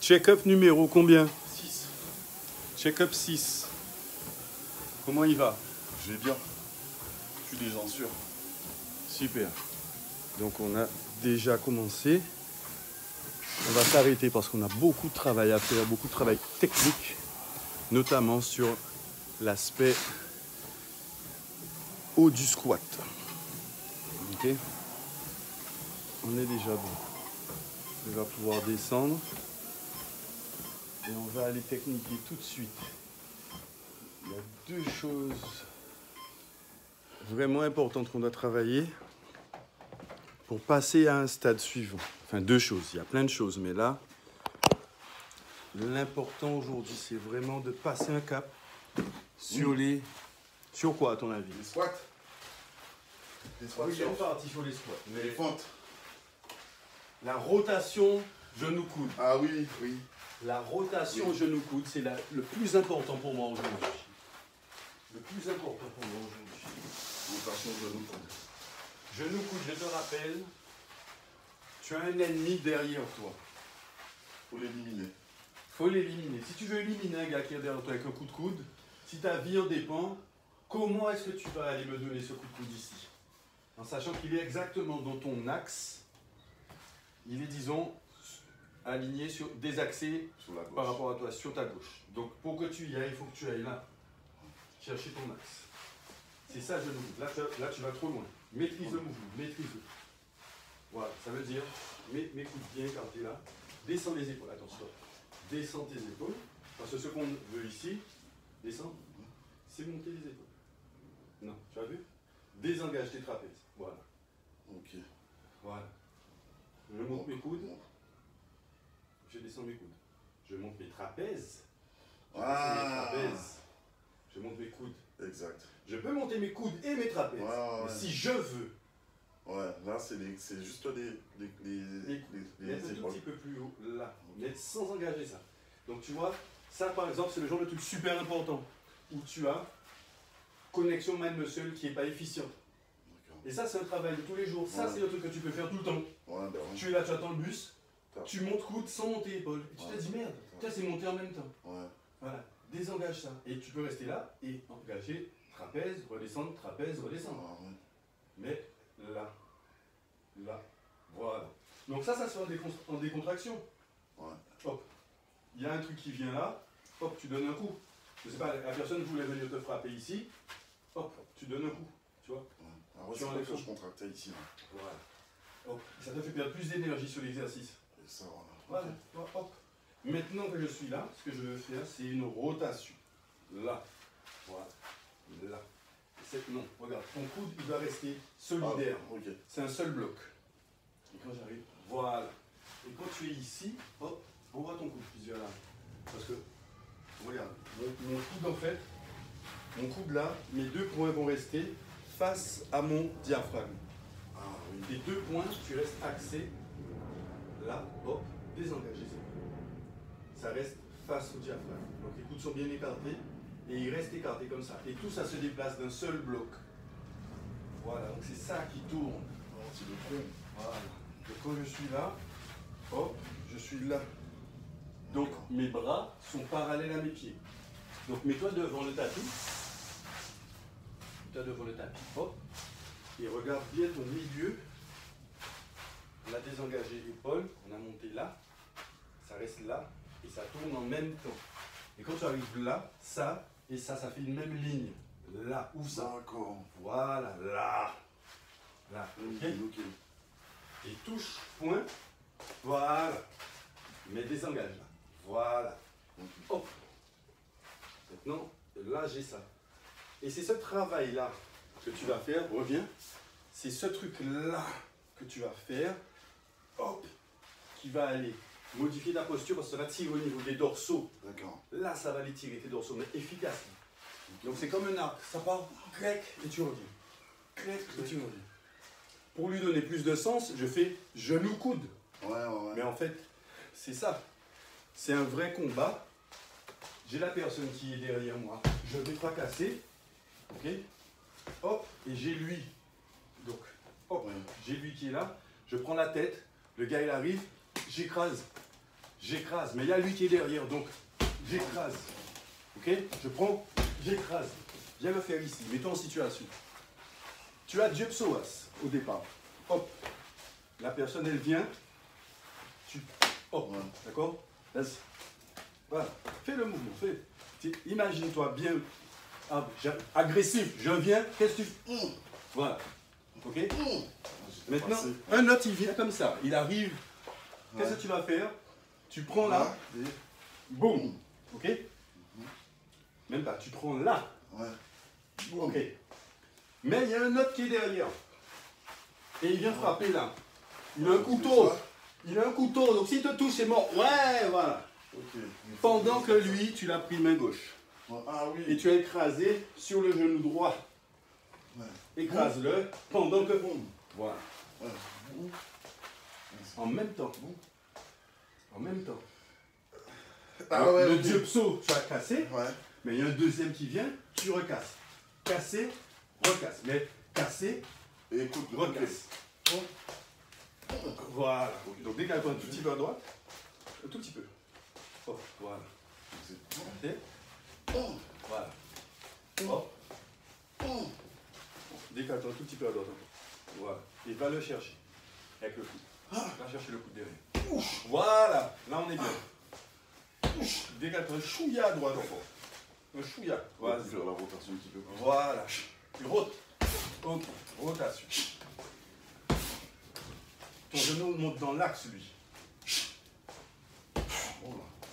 Check-up numéro combien? 6. Check-up 6. Comment il va? Je vais bien. Je suis déjà sûr. Super. Donc on a déjà commencé. On va s'arrêter parce qu'on a beaucoup de travail à faire, beaucoup de travail technique, notamment sur l'aspect haut du squat. Ok? On est déjà bon. On va pouvoir descendre et on va aller techniquer tout de suite. Il y a deux choses vraiment importantes qu'on doit travailler pour passer à un stade suivant. Enfin, deux choses. Il y a plein de choses, mais là, l'important aujourd'hui, c'est vraiment de passer un cap sur les... Sur quoi, à ton avis? Les squats. Les squats. Oui, il y a une partie sur les squats. Mais les fentes. la rotation genou-coude. Ah oui, oui. La rotation genou-coude, c'est le plus important pour moi aujourd'hui. Le plus important pour moi aujourd'hui. Rotation genou-coude. Genou-coude, je te rappelle, tu as un ennemi derrière toi. Faut l'éliminer. Faut l'éliminer. Si tu veux éliminer un gars qui est derrière toi avec un coup de coude, si ta vie en dépend, comment est-ce que tu vas aller me donner ce coup de coude ici? En sachant qu'il est exactement dans ton axe, il est, disons, aligné sur désaxé Sur la gauche. par rapport à toi, sur ta gauche. Donc pour que tu y ailles, il faut que tu ailles là, chercher ton axe. C'est ça, genou. Là, tu vas trop loin. Maîtrise le mouvement, maîtrise-le. Voilà, ça veut dire, mets mes coudes bien écartés là. Descends les épaules, attends, stop. Descends tes épaules. Parce que ce qu'on veut ici, descends, c'est monter les épaules. Non, tu as vu? Désengage tes trapèzes. Voilà. Ok. Voilà. Je monte mes coudes. Je descends mes coudes. Je monte mes trapèzes. Je descends mes trapèzes. Je monte mes coudes. Exact. Je peux monter mes coudes et mes trapèzes. Mais si je veux. Ouais, là c'est juste les Mettre un tout épaules. petit peu plus haut, là. Mettre sans engager ça. Donc tu vois, ça par exemple, c'est le genre de truc super important. Où tu as connexion mind-muscle qui n'est pas efficiente. Et ça, c'est un travail de tous les jours. Ça, c'est le truc que tu peux faire tout le temps. Ouais, ben oui. Tu es là, tu attends le bus. Tu montes coude sans monter épaule. Et tu te dis merde, tiens, c'est monté en même temps. Ouais. Voilà, désengage ça. Et tu peux rester là et engager trapèze, redescendre, trapèze, redescendre. Ah, ouais. Mais là, là, voilà. Donc ça se fait en décontraction. Ouais. Hop, il y a un truc qui vient là, hop, tu donnes un coup. Je sais pas, la personne voulait venir te frapper ici, hop, tu donnes un coup, tu vois. Ouais. Alors, c'est vrai que je contractais ici. Là. Voilà. Hop, ça te fait perdre plus d'énergie sur l'exercice. Et ça, voilà. Voilà, hop. Maintenant que je suis là, ce que je veux faire, c'est une rotation. Là, voilà, là. Non, regarde, ton coude, il doit rester solidaire. Ah, ok. C'est un seul bloc. Et quand j'arrive, voilà. Et quand tu es ici, hop, envoie ton coude plusieurs là. Parce que, regarde, mon coude en fait, mon coude là, mes deux points vont rester face à mon diaphragme. Ah oui. Les deux points, tu restes axé, là, hop, désengage les épaules. Ça reste face au diaphragme. Donc les coudes sont bien écartés et ils restent écartés comme ça. Et tout ça se déplace d'un seul bloc. Voilà, donc c'est ça qui tourne. Alors, c'est le tronc. Voilà. Donc quand je suis là, hop, je suis là. Donc mes bras sont parallèles à mes pieds. Donc mets-toi devant le tapis. Mets-toi devant le tapis, hop. Et regarde bien ton milieu. On a désengagé l'épaule, on a monté là. Ça reste là et ça tourne en même temps. Et quand tu arrives là, ça et ça fait une même ligne. Là, où ça? D'accord. Voilà, là. Là, ok. Ok. Et touche, point. Voilà. Mais désengage là. Voilà. Hop. Maintenant, là j'ai ça. Et c'est ce travail-là que tu vas faire. Reviens. C'est ce truc-là que tu vas faire. Hop. Qui va aller modifier ta posture parce que ça va tirer au niveau des dorsaux. D'accord. Là, ça va aller tirer tes dorsaux, mais efficace. Donc c'est comme un arc. Ça part, clac, et tu reviens. Clac, et tu reviens. Pour lui donner plus de sens, je fais genou-coude. Ouais. Mais en fait, c'est ça. C'est un vrai combat. J'ai la personne qui est derrière moi. Je vais fracasser. Ok. Hop. Et j'ai lui. Donc, hop. Ouais. J'ai lui qui est là. Je prends la tête. Le gars, il arrive. J'écrase. j'écrase. Mais il y a lui qui est derrière, donc j'écrase. Ok? Je prends, j'écrase. Viens le faire ici. Mets-toi en situation. Tu as Dieu psoas au départ. Hop. La personne, elle vient. Tu. Hop. Ouais. D'accord? Vas-y. Voilà. Fais le mouvement. Fais. Imagine-toi bien agressif. Je viens. Qu'est-ce que tu fais? Voilà. Ok? Maintenant, un autre, il vient comme ça. Il arrive. Ouais. Qu'est-ce que tu vas faire? Tu prends là. Ouais. Boum. Ok? Même pas. Tu prends là. Ouais. Ok. Mais il y a un autre qui est derrière. Et il vient frapper là. Il a un couteau. Il a un couteau. Donc s'il te touche, c'est mort. Ouais, voilà. Okay. Pendant que lui, tu l'as pris main gauche. Ah oui. Et tu as écrasé sur le genou droit. Ouais. Écrase-le pendant que... Voilà. Ouais. En même temps. En même temps. Ah ouais, le dieu pso, tu as cassé. Ouais. Mais il y a un deuxième qui vient, tu recasses. Casser, recasse. Mais casser, et écoute, recasse. Voilà. Donc décale-toi un tout petit peu à droite. Un tout petit peu. Oh, voilà. Voilà. Hop. Décale-toi un tout petit peu à droite. Voilà. Et va le chercher. Avec le coude. Va chercher le coude derrière. Voilà. Là, on est bien. Décale-toi un chouïa à droite encore. Un chouïa. Voilà. Faire la rotation un petit peu. Voilà. Tu rotes. Ok. Rotation. Ton genou monte dans l'axe, lui.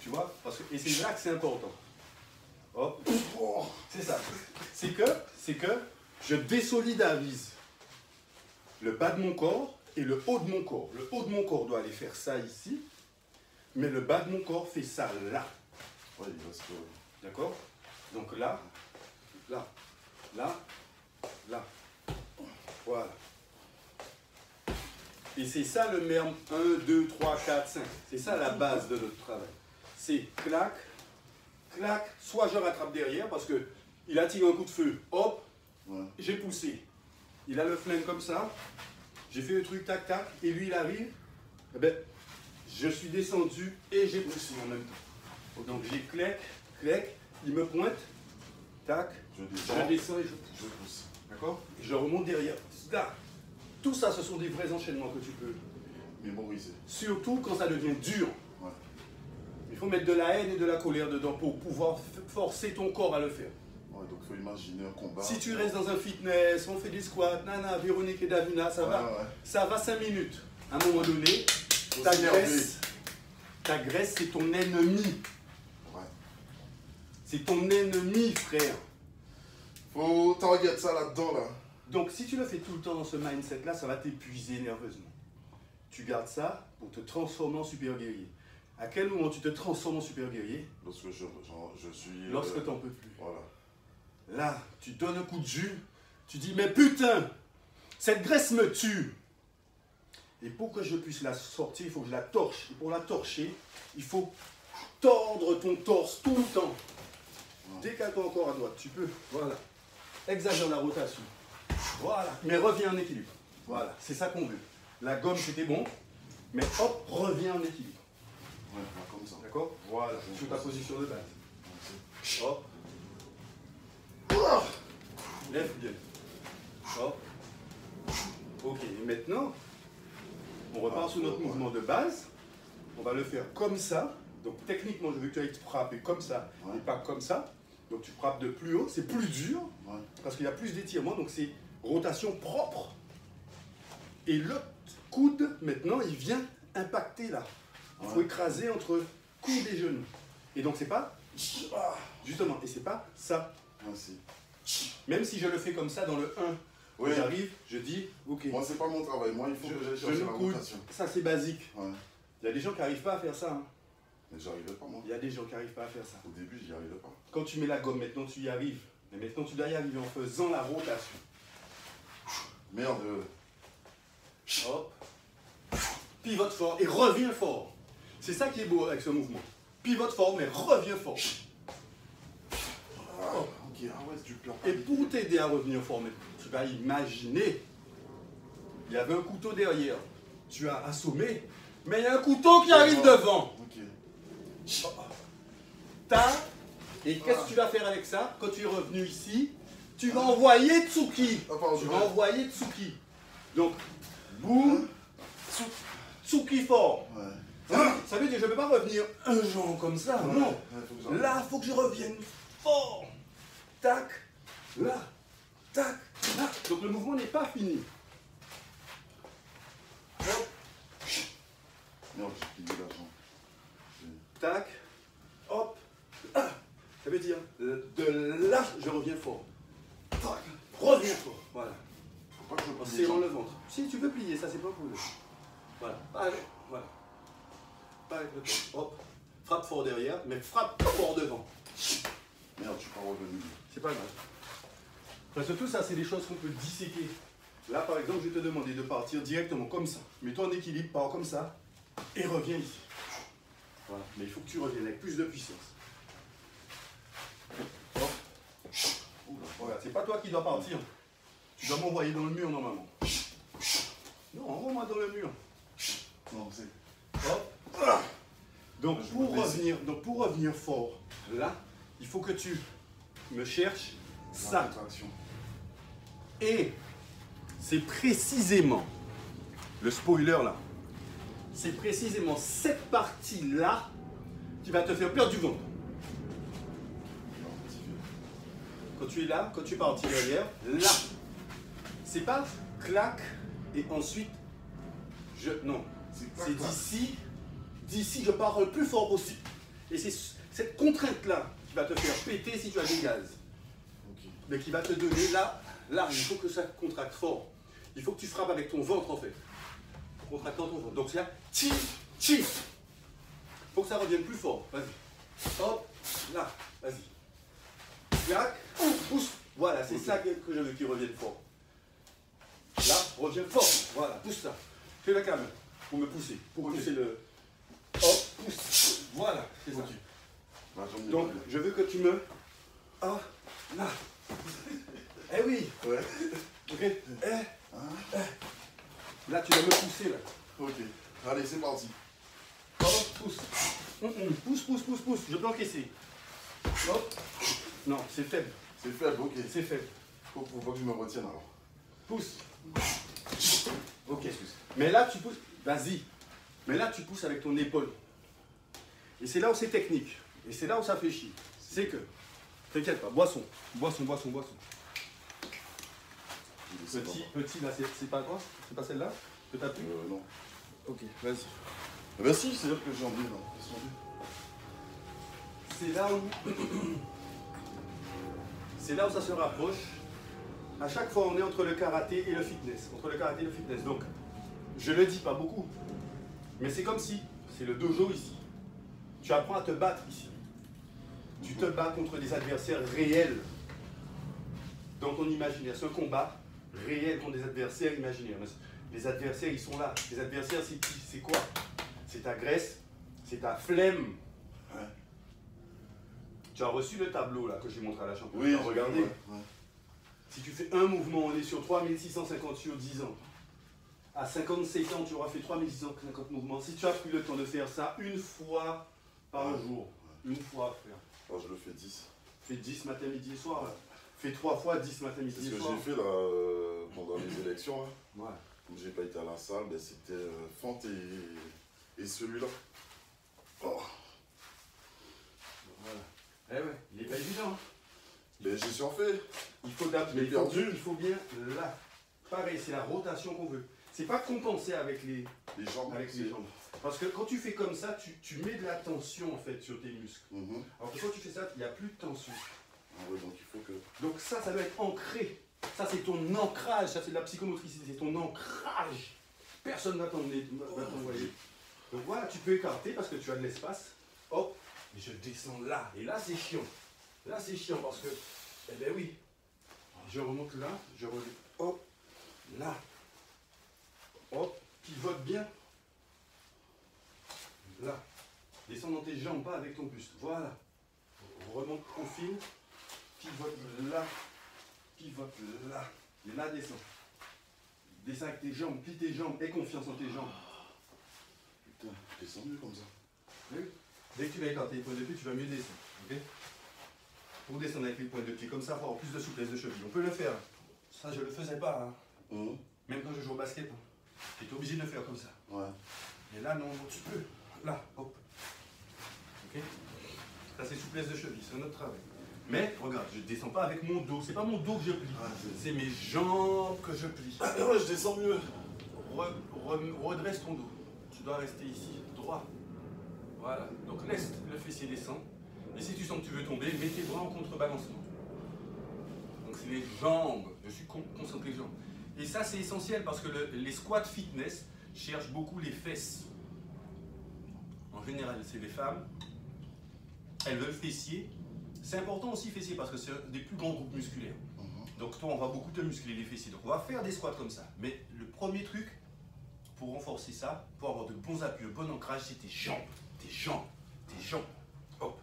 Tu vois? Parce que, et c'est là que c'est important. Hop. C'est ça. C'est que je désolidarise le bas de mon corps et le haut de mon corps. Le haut de mon corps doit aller faire ça ici, mais le bas de mon corps fait ça là. Ouais, il reste. D'accord? Donc là, là, là, là. Voilà. Et c'est ça le merme 1, 2, 3, 4, 5. C'est ça la base de notre travail. C'est clac, clac, soit je rattrape derrière parce qu'il a tiré un coup de feu, hop, ouais. J'ai poussé. Il a le flingue comme ça, j'ai fait le truc tac tac, et lui il arrive, eh ben, je suis descendu et j'ai poussé en même temps. Donc j'ai clac, clac, il me pointe, tac, je descends et je pousse. D'accord? Et je remonte derrière. Là. Tout ça, ce sont des vrais enchaînements que tu peux mémoriser. Surtout quand ça devient dur. Ouais. Il faut mettre de la haine et de la colère dedans pour pouvoir forcer ton corps à le faire. Ouais, donc il faut imaginer un combat. Si tu restes dans un fitness, on fait des squats, nana, Véronique et Davina, ça va. Ouais. Ça va 5 minutes. À un moment donné, ta graisse, c'est ton ennemi. Ouais. C'est ton ennemi, frère. Faut target ça là-dedans, là. Donc, si tu le fais tout le temps dans ce mindset-là, ça va t'épuiser nerveusement. Tu gardes ça pour te transformer en super guerrier. À quel moment tu te transformes en super guerrier? Lorsque je suis... Lorsque tu n'en peux plus. Voilà. Là, tu donnes un coup de jus, tu dis, mais putain, cette graisse me tue. Et pour que je puisse la sortir, il faut que je la torche. Et pour la torcher, il faut tordre ton torse tout le temps. Ouais. Décale-toi encore à droite, tu peux. Voilà. Exagère la rotation. Voilà. Mais reviens en équilibre. Voilà. C'est ça qu'on veut. La gomme, c'était bon. Mais hop, reviens en équilibre. Ouais, comme ça. D'accord? Voilà. Sur ta position de base. Hop. Lève bien. Hop. Ok. Et maintenant, on repart sur notre mouvement de base. On va le faire comme ça. Donc techniquement, je veux que tu ailles te frapper comme ça et pas comme ça. Donc tu frappes de plus haut. C'est plus dur parce qu'il y a plus d'étirement. Donc c'est rotation propre. Et l'autre coude, maintenant, il vient impacter là. Il faut écraser entre coude et genou. Et donc c'est pas... Justement, et c'est pas ça. Merci. Même si je le fais comme ça dans le 1, j'arrive, je dis, ok. Moi, c'est pas mon travail. Moi, il faut que je cherche la rotation. Ça, c'est basique. Ouais. Il y a des gens qui n'arrivent pas à faire ça. Hein. Mais j'arriverai pas, moi. Il y a des gens qui n'arrivent pas à faire ça. Au début, j'y arriverai pas. Quand tu mets la gomme, maintenant, tu y arrives. Mais maintenant, tu dois y arriver en faisant la rotation. Merde. Hop. Pivote fort et reviens fort. C'est ça qui est beau avec ce mouvement. Pivote fort, mais reviens fort. Oh. Ok, ah ouais, c'est du plan. Et pour t'aider à revenir fort, tu vas imaginer, il y avait un couteau derrière. Tu as assommé, Mais il y a un couteau qui arrive devant. Ok. Tac. Et qu'est-ce que tu vas faire avec ça? Quand tu es revenu ici, tu vas envoyer Tsuki. Ah, pardon, Tu vas envoyer Tsuki. Donc, boum, Tsuki fort. Ouais. Ça veut dire que je ne peux pas revenir un genre comme ça, non. Ouais, faut que j'arrête. Là, il faut que je revienne fort. Tac, là, tac, là. Donc le mouvement n'est pas fini. Hop, Merde, j'ai plié l'argent. tac, hop. Ah. Ça veut dire, de là, je reviens fort. Tac, reviens fort. Voilà. Faut pas que je En plie. serrant le ventre. Si tu peux plier, ça c'est pas un problème. Voilà. Allez, voilà. Pas avec le corps. Hop. Frappe fort derrière, mais frappe fort devant. Merde, je suis pas revenu. C'est pas grave. Parce que tout ça, c'est des choses qu'on peut disséquer. Là, par exemple, je vais te demander de partir directement comme ça. Mets-toi en équilibre, pars comme ça, et reviens ici. Voilà. Mais il faut que tu reviennes avec plus de puissance. Hop. Voilà. C'est pas toi qui dois partir. Tu dois m'envoyer dans le mur normalement. Non, envoie-moi dans le mur. Non, c'est. Hop. Donc pour revenir fort, là, il faut que tu me cherches ça. Contraction. Et c'est précisément, le spoiler là, c'est précisément cette partie-là qui va te faire perdre du ventre. Quand tu es là, quand tu es parti derrière, là. C'est pas clac et ensuite je. Non. C'est d'ici je pars le plus fort possible. Et c'est cette contrainte-là qui va te faire péter si tu as des gaz. Ok. Mais qui va te donner là, il faut que ça contracte fort. Il faut que tu frappes avec ton ventre en fait. Contractant ton ventre. Donc c'est là, tif. Il faut que ça revienne plus fort. Vas-y. Hop, là, vas-y. Clac, pousse. Voilà, c'est ça que je veux qu'il revienne fort. Là, reviens fort. Voilà, pousse ça. Fais la cam pour me pousser. Pour pousser le. Hop, pousse. Voilà, c'est ça. Ok. Bah, j'en ai Donc, pas. je veux que tu me. Ah, là. Eh oui. Ouais. Ok. Là, tu vas me pousser là. Ok. Allez, c'est parti. Hop, pousse. Pousse. Je peux encaisser. Hop. Non, c'est faible. C'est faible, ok. C'est faible. Faut pas que je me retienne alors. Pousse. Ok. Mais là, tu pousses. Vas-y. Mais là, tu pousses avec ton épaule. Et c'est là où c'est technique. Et c'est là où ça fait chier. C'est que. T'inquiète pas. Boisson. Petit, là, c'est pas quoi? C'est pas celle-là que t'as pris? Non. Ok, vas-y. Ah bah si, c'est-à-dire que j'en ai là. C'est là où. C'est là où ça se rapproche. À chaque fois, on est entre le karaté et le fitness. Donc, je le dis pas beaucoup. Mais c'est comme si, c'est le dojo ici. Tu apprends à te battre ici. Tu te bats contre des adversaires réels dans ton imaginaire. C'est un combat réel contre des adversaires imaginaires. Les adversaires, ils sont là. Les adversaires, c'est qui? C'est quoi? C'est ta graisse, c'est ta flemme. Ouais. Tu as reçu le tableau là que j'ai montré à la championne. Oui, Tu as regardé. Ouais. Si tu fais un mouvement, on est sur 3650 sur 10 ans. À 57 ans, tu auras fait 3650 mouvements. Si tu as pris le temps de faire ça une fois par jour, une fois, frère. Oh, je le fais 10. Fais 10 matin, midi et soir. Là. Fais 3 fois 10 matin, C'est midi ce et que soir. j'ai fait là pendant les élections. Hein. Ouais. Comme j'ai pas été à la salle, ben, c'était Fante et celui-là. Oh. Voilà. Eh ouais, il n'est pas évident. Hein. Ben, j'ai surfait. Il faut d'abord, J'ai perdu. il faut bien là. Pareil, c'est la rotation qu'on veut. C'est pas compenser avec les jambes. jambes. Parce que quand tu fais comme ça, tu mets de la tension en fait sur tes muscles. Alors que quand tu fais ça, il n'y a plus de tension. Ah ouais, donc il faut que. Donc ça doit être ancré. Ça, c'est ton ancrage. Ça, c'est de la psychomotricité. C'est ton ancrage. Personne ne va t'envoyer. Donc voilà, tu peux écarter parce que tu as de l'espace. Hop, et je descends là. Et là, c'est chiant. Là, c'est chiant parce que, eh ben oui, je remonte là, je reviens. Hop, là. Hop, pivote bien. Là. Descends dans tes jambes, pas avec ton buste. Voilà. Remonte, profil. Pivote là. Pivote là. Et là, descends. Descends avec tes jambes, plie tes jambes, aie confiance en tes jambes. Putain, je descends mieux comme ça. Oui. Dès que tu vas écarter les points de pied, tu vas mieux descendre. Ok? Pour descendre avec les points de pied comme ça, pour avoir plus de souplesse de cheville. On peut le faire. Ça, je le faisais pas. Hein. Même quand je joue au basket. Hein. Tu es obligé de le faire comme ça. Ouais. Et là, non, tu peux. Là, hop. Ok? Ça, c'est souplesse de cheville, c'est notre travail. Mais, regarde, je ne descends pas avec mon dos. C'est pas mon dos que je plie. Ah, c'est mes jambes que je plie. Ah, ouais, je descends mieux. Redresse ton dos. Tu dois rester ici, droit. Voilà. Donc, laisse le fessier descendre. Et si tu sens que tu veux tomber, mets tes bras en contrebalancement. Donc, c'est les jambes. Je suis concentré les jambes. Et ça, c'est essentiel parce que les squats fitness cherchent beaucoup les fesses. En général, c'est les femmes. Elles veulent fessier. C'est important aussi fessier parce que c'est des plus grands groupes musculaires. Donc toi, on va beaucoup te muscler les fessiers. Donc on va faire des squats comme ça. Mais le premier truc pour renforcer ça, pour avoir de bons appuis, un bon ancrage, c'est tes jambes. Tes jambes. Tes jambes. Hop.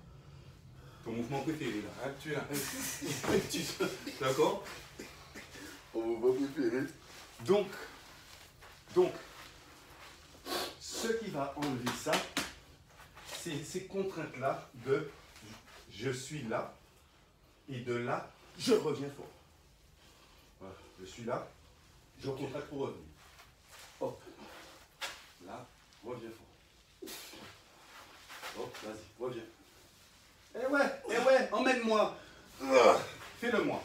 Ton mouvement préféré là. Hein, tu es là. D'accord? On va pas préférer. Donc, ce qui va enlever ça, c'est ces contraintes-là de je suis là et de là, je reviens fort. Voilà, je suis là, je contracte pour revenir. Hop, là, reviens fort. Hop, vas-y, reviens. Eh ouais, emmène-moi. Fais-le moi.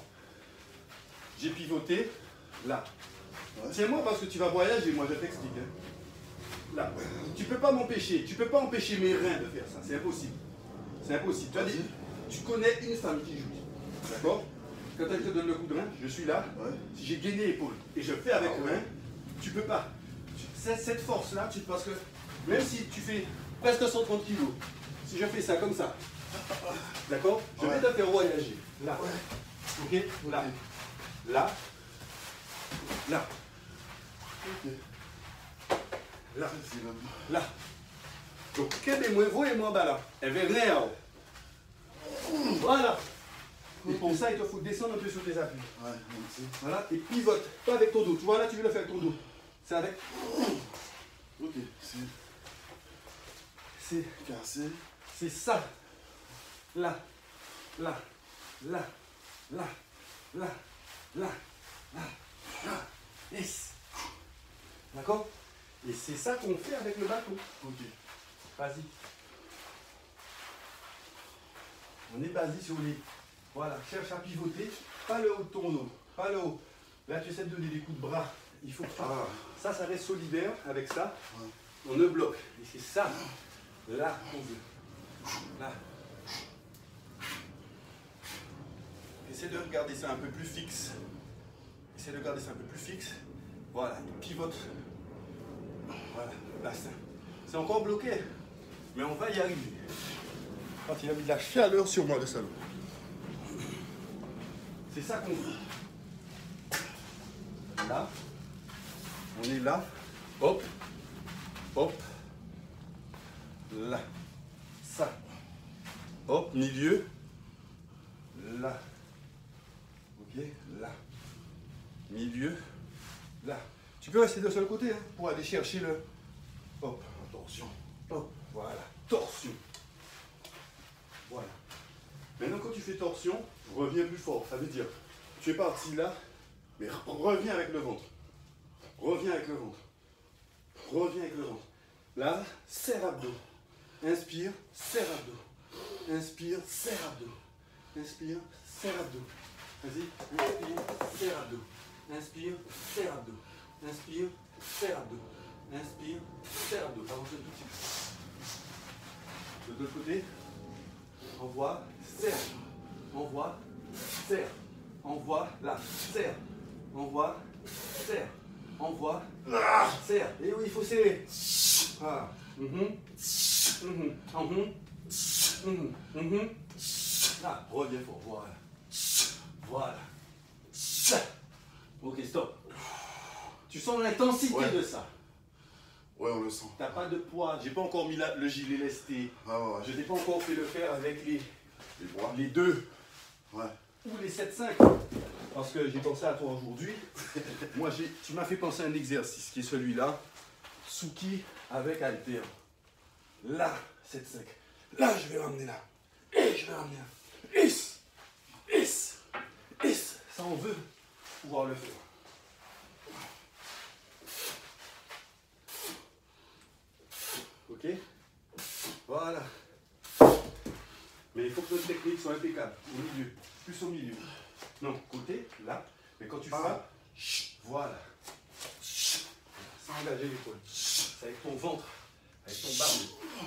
J'ai pivoté, là. Ouais. Tiens-moi parce que tu vas voyager, moi je t'explique. Hein. Là, tu peux pas m'empêcher, tu peux pas empêcher mes reins de faire ça, c'est impossible. C'est impossible. Tu as dit, tu connais une femme qui joue, d'accord? Quand elle te donne le coup de rein, je suis là, Ouais. si j'ai gainé l'épaule et je fais avec rein, tu peux pas. Cette force-là, parce que même si tu fais presque 130 kg, si je fais ça comme ça, d'accord? Je vais te faire voyager. Là, ok? Là, là, là. Ok. Là, C'est même... là. Donc, quel est moi, vous et moi, bah là. Elle veut rien. Voilà. Et pour ça, il te faut descendre un peu sur tes appuis. Ouais, merci. Voilà, et pivote. Pas avec ton dos. Tu vois là, tu veux le faire avec ton dos. C'est avec. Ok, c'est cassé. C'est ça. Là, là, là, là, là, là, là, là. Yes. D'accord? Et c'est ça qu'on fait avec le bâton. Ok. Vas-y. On est basé sur les... Voilà, cherche à pivoter. Pas le haut de ton dos. Pas le haut. Là, tu essaies de donner des coups de bras. Il faut que ça reste solidaire avec ça. Ouais. On ne bloque. Et c'est ça. Là, on veut. Là. Essaie de regarder ça un peu plus fixe. Essaie de garder ça un peu plus fixe. Voilà, il pivote. Voilà, le bassin. C'est encore bloqué, mais on va y arriver. Quand il a mis de la chaleur sur moi, le salon. C'est ça qu'on fait. Là, on est là. Hop, hop, là. Ça. Hop, milieu. Là. Ok, là. Milieu. Là. Tu peux rester de seul côté hein, pour aller chercher le... Hop, torsion. Hop, voilà, torsion. Voilà. Maintenant, quand tu fais torsion, reviens plus fort. Ça veut dire, tu es parti là, mais reviens avec le ventre. Reviens avec le ventre. Reviens avec le ventre. Là, serre abdos. Inspire, serre abdos. Inspire, serre abdos. Inspire, serre abdos. Vas-y, inspire, serre abdos. Inspire, serre abdos. Inspire, serre abdos. Inspire, serre abdos. Avance un tout petit peu. De l'autre côté, envoie, serre. Envoie, serre. Envoie, là, serre. Envoie, serre. Envoie, serre. Et oui, il faut serrer. Voilà. Là, reviens fort. Voilà. Voilà. Ok, stop. Tu sens l'intensité de ça. Ouais, on le sent. T'as pas de poids. J'ai pas encore mis le gilet lesté. Ah ouais. Je t'ai pas encore fait le faire avec Les bras. les deux. Ouais. Ou les 7-5. Parce que j'ai pensé à toi aujourd'hui. Moi, tu m'as fait penser à un exercice qui est celui-là. Suki avec haltère. là, 7-5. Là, je vais ramener là. Et je vais ramener là. Is. Ça, on veut pouvoir le faire. Ok? Voilà. Mais il faut que notre technique soit impeccable. Au milieu. Plus au milieu. Non, côté, là. Mais quand tu frappes, voilà. Sans engager l'épaule. C'est avec ton ventre, avec ton bas.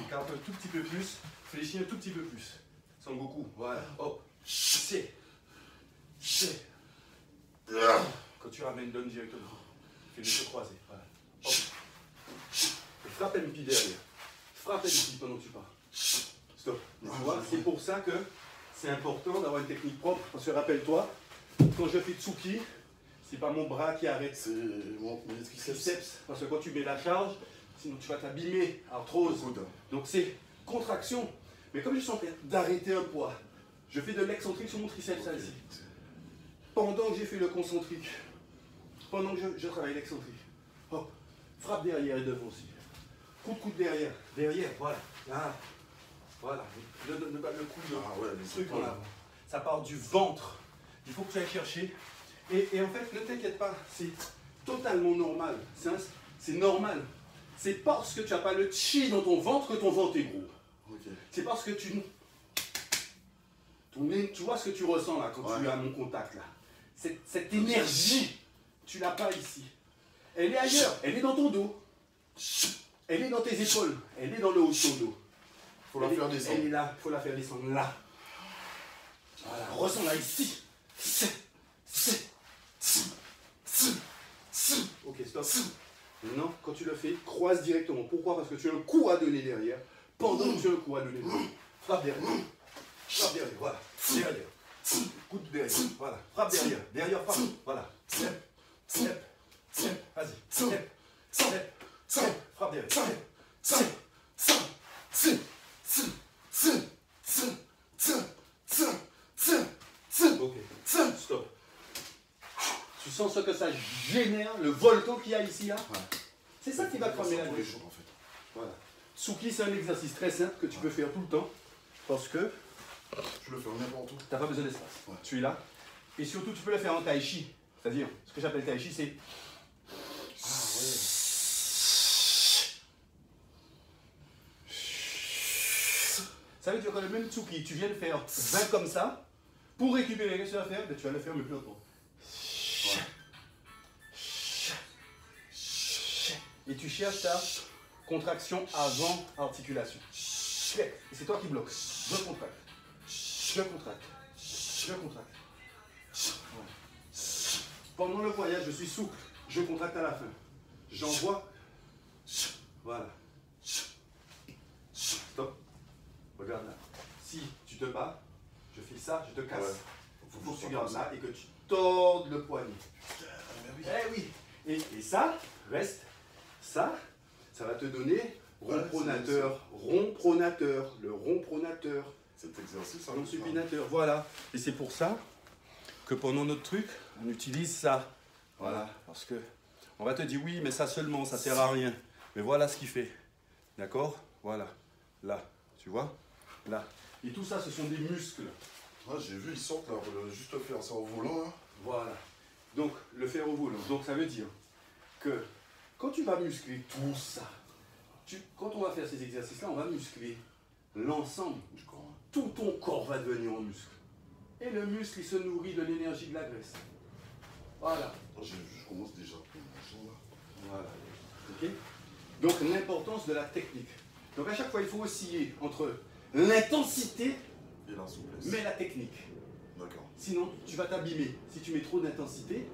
Écarte un tout petit peu plus. Fléchis un tout petit peu plus. Sans beaucoup. Voilà. Hop. C'est. Quand tu ramènes, donne directement. Fais les deux croisés. Voilà. Hop. Et frappe un pied derrière. Frappe un pied pendant que tu pars. Stop. Tu vois, c'est pour ça que c'est important d'avoir une technique propre. Parce que rappelle-toi, quand je fais Tsuki, c'est pas mon bras qui arrête. C'est mes triceps. Parce que quand tu mets la charge, sinon tu vas t'abîmer, arthrose. Donc c'est contraction. Mais comme je suis en train d'arrêter un poids, je fais de l'excentrique sur mon triceps ici. Pendant que j'ai fait le concentrique, pendant que je travaille l'excentrique, hop, frappe derrière et devant aussi. Coup de coude derrière, voilà. Là, voilà, le coup de truc en avant. Ça part du ventre. Il faut que tu ailles chercher. Et en fait, ne t'inquiète pas, c'est totalement normal. C'est normal. C'est parce que tu n'as pas le chi dans ton ventre que ton ventre est gros. Okay. C'est parce que tu vois ce que tu ressens là quand tu as mon contact là. Cette énergie, tu l'as pas ici. Elle est ailleurs, elle est dans ton dos. Elle est dans tes épaules, elle est dans le haut de ton dos. Faut la faire descendre. Elle est là, il faut la faire descendre là. Voilà, ressens là ici. Ok, stop. Maintenant, quand tu le fais, croise directement. Pourquoi? Parce que tu as un coup à donner derrière. Pendant que tu as un coup à donner derrière. Frappe derrière. Frappe derrière, voilà. Derrière. Coup de derrière, voilà. Frappe derrière. Derrière, frappe. Voilà. Vas-y. Frappe derrière. Ok. Stop. Tu sens ce que ça génère, le volcan qu'il y a ici là? C'est ça qui va cramer la nuit. Voilà. Tsuki, c'est un exercice très simple que tu peux faire tout le temps. Parce que tu le fais n'importe où. Tu n'as pas besoin d'espace. Tu es là. Et surtout, tu peux le faire en tai chi. C'est-à-dire, ce que j'appelle tai chi, c'est. Ça veut dire que le même Tsuki, tu viens de faire 20 comme ça. Pour récupérer ce que tu vas faire, tu vas le faire le plus lentement. Et tu cherches ta contraction avant articulation. Et c'est toi qui bloques. Je contracte. Je contracte. Je contracte. Voilà. Pendant le voyage, je suis souple. Je contracte à la fin. J'envoie. Voilà. Stop. Regarde là. Si tu te bats, je fais ça, je te casse. Il faut que tu gardes là et que tu tordes le poignet. Eh oui. Et ça, reste. Ça va te donner rond pronateur, le rond pronateur. Cet exercice, rond supinateur, voilà. Et c'est pour ça que pendant notre truc, on utilise ça. Voilà, parce que on va te dire oui, mais ça seulement, ça sert à rien. Mais voilà ce qu'il fait. D'accord? Voilà. Là, tu vois? Là. Et tout ça, ce sont des muscles. Ah, j'ai vu, ils sortent là, juste faire ça au volant. Hein. Voilà. Donc, le faire au volant. Donc, ça veut dire que quand tu vas muscler tout ça, quand on va faire ces exercices-là, on va muscler l'ensemble du corps. Tout ton corps va devenir un muscle. Et le muscle, il se nourrit de l'énergie de la graisse. Voilà. J'ai vu, je commence déjà. Voilà. Ok? Donc, l'importance de la technique. Donc, à chaque fois, il faut osciller entre l'intensité et la souplesse. Mais la technique. D'accord. Sinon, tu vas t'abîmer si tu mets trop d'intensité.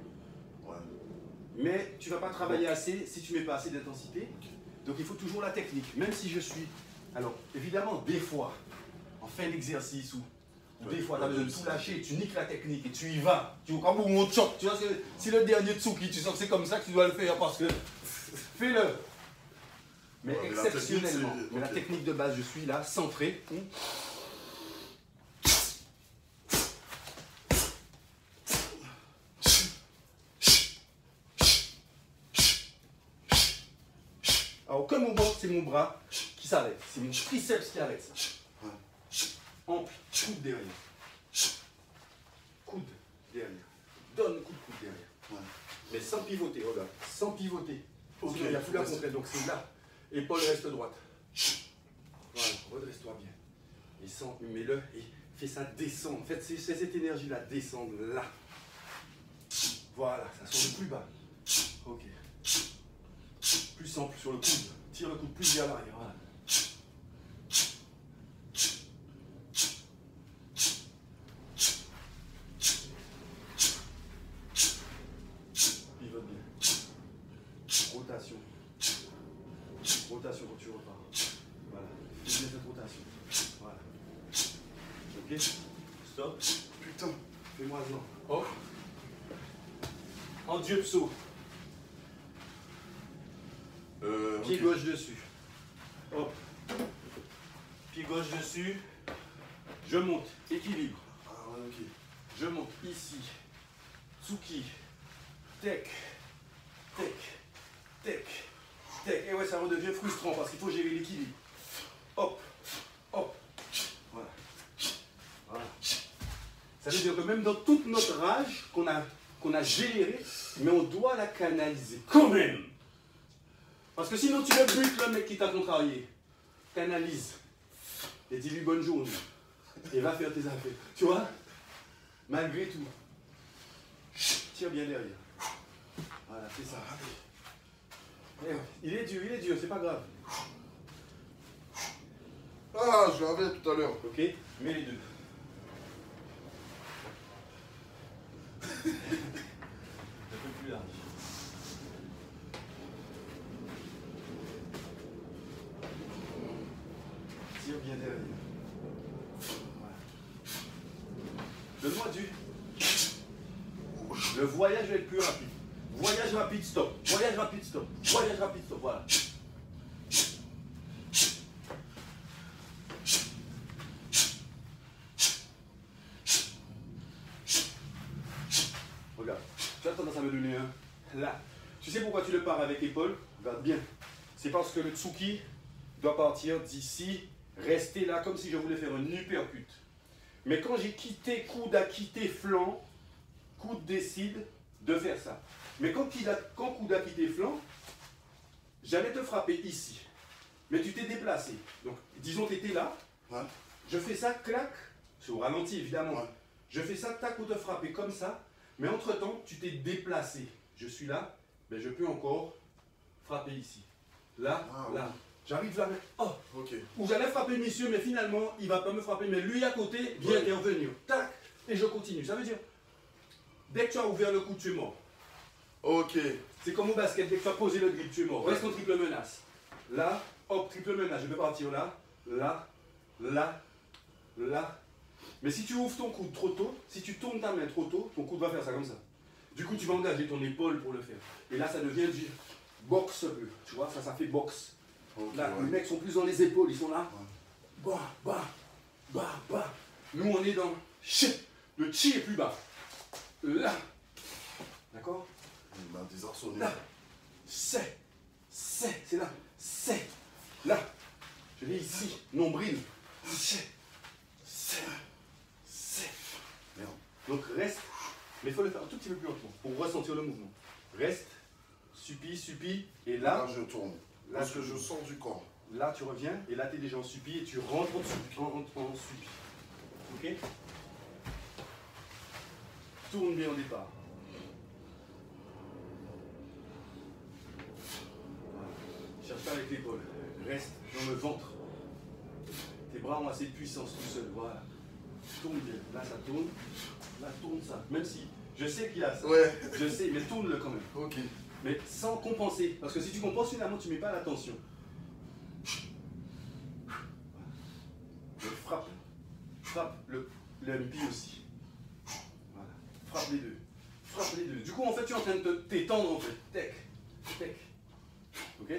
Ouais. Mais tu ne vas pas travailler assez si tu ne mets pas assez d'intensité. Okay. Donc, il faut toujours la technique. Même si je suis... Alors, évidemment, des fois, en fin d'exercice ou des fois, tu as besoin de tout lâcher, tu niques la technique et tu y vas. Tu vois, comme on choque. Tu vois, si le dernier Tsuki, tu sens que c'est comme ça que tu dois le faire parce que... Fais-le. Mais exceptionnellement. Mais la technique de base, je suis là, centré. À aucun moment, c'est mon bras qui s'arrête. C'est mon triceps qui arrête ça. Ouais. Ample, coude derrière. Coude derrière. Donne coup de coude derrière. Ouais. Mais sans pivoter, regarde. Sans pivoter. Ok. Sinon, il n'y a plus la complète, donc c'est là. Épaule reste droite. Voilà, redresse-toi bien. Et sans, mets-le et fais ça descendre. En fait, c'est cette énergie-là, descendre là. Voilà, ça sort plus bas. Ok. Plus simple sur le coude. Tire le coude plus vers l'arrière. Voilà. Pivote bien. Rotation. Rotation quand tu repars. Voilà. Fais bien cette rotation. Voilà. Ok. Stop. Putain. Fais-moi ça. Hop. En Dieu-pso. Pied Ok. gauche dessus. Hop. Pied gauche dessus. Je monte. Équilibre. Ah ouais, ok. Je monte ici. Tsuki. Tech. Tech. Tech. Tech. Et ouais, ça redevient frustrant parce qu'il faut gérer l'équilibre. Hop. Hop. Voilà. Voilà. Ça veut dire que même dans toute notre rage qu'on a générée, mais on doit la canaliser quand même. Parce que sinon tu le butes le mec qui t'a contrarié. Canalise. Et dis-lui bonne journée. Et va faire tes affaires. Tu vois? Malgré tout. Tire bien derrière. Voilà, c'est ça. Eh ouais, il est dur, c'est pas grave. Ah, je l'avais tout à l'heure. Ok? Mets les deux. Un peu plus large. Tire bien derrière. Voilà. Donne-moi du. Le voyage va être plus rapide. Voyage rapide, stop. Voyage rapide, stop. Voyage rapide, stop. Voilà. Regarde. Tu as tendance à me donner un. Là. Tu sais pourquoi tu le pars avec épaule? Regarde bien. C'est parce que le Tsuki doit partir d'ici, rester là comme si je voulais faire un uppercut. Mais quand j'ai quitté coude à quitté flanc, coude décide de faire ça. Mais quand coude a quitté flanc, j'allais te frapper ici. Mais tu t'es déplacé. Donc, disons que tu étais là. Ouais. Je fais ça, clac. C'est au ralenti, évidemment. Ouais. Je fais ça, tac, pour te frapper comme ça. Mais entre-temps, tu t'es déplacé. Je suis là, mais je peux encore frapper ici. Là, Ah, là. oui. J'arrive là, mais oh! Ok. Où j'allais frapper monsieur, mais finalement, il ne va pas me frapper. Mais lui à côté vient intervenir. Tac! Et je continue. Ça veut dire, dès que tu as ouvert le coup, tu es mort. Ok. C'est comme au basket, dès que tu as posé le grip, tu es mort. Reste en triple menace. Là, hop, triple menace. Je peux partir là, là, là, là. Mais si tu ouvres ton coude trop tôt, si tu tournes ta main trop tôt, ton coude va faire ça comme ça. Du coup, tu vas engager ton épaule pour le faire. Et là, ça devient du boxe bleu. Tu vois, ça fait boxe. Ok, Là, ouais. les mecs sont plus dans les épaules, ils sont là. Ouais. Bas, bas, bas, bas. Nous, on est dans le chi est plus bas. Là. D'accord? Il m'a désarçonné. Là. C'est là. C'est. Là. Je vais ici. Nombril. C'est. Merde. Donc reste. Mais il faut le faire un tout petit peu plus lentement pour ressentir le mouvement. Reste. Supie. Et Là, là, je tourne. là, Parce que je sors du corps. là, tu reviens. Et là, tu es déjà en supie et tu rentres en supie. Ok? Tourne bien au départ. Voilà. Cherche pas avec l'épaule. Reste dans le ventre. Tes bras ont assez de puissance tout seul. Voilà. Tourne bien. Là, ça tourne. Là, tourne ça. Même si je sais qu'il y a ça. Ouais. Je sais, mais tourne-le quand même. Ok. Mais sans compenser. Parce que si tu compenses, finalement, tu ne mets pas l'attention. Frappe. Frappe le MP aussi. Voilà. Frappe les deux. Frappe les deux. Du coup, en fait, tu es en train de t'étendre en fait. Tech. Ok?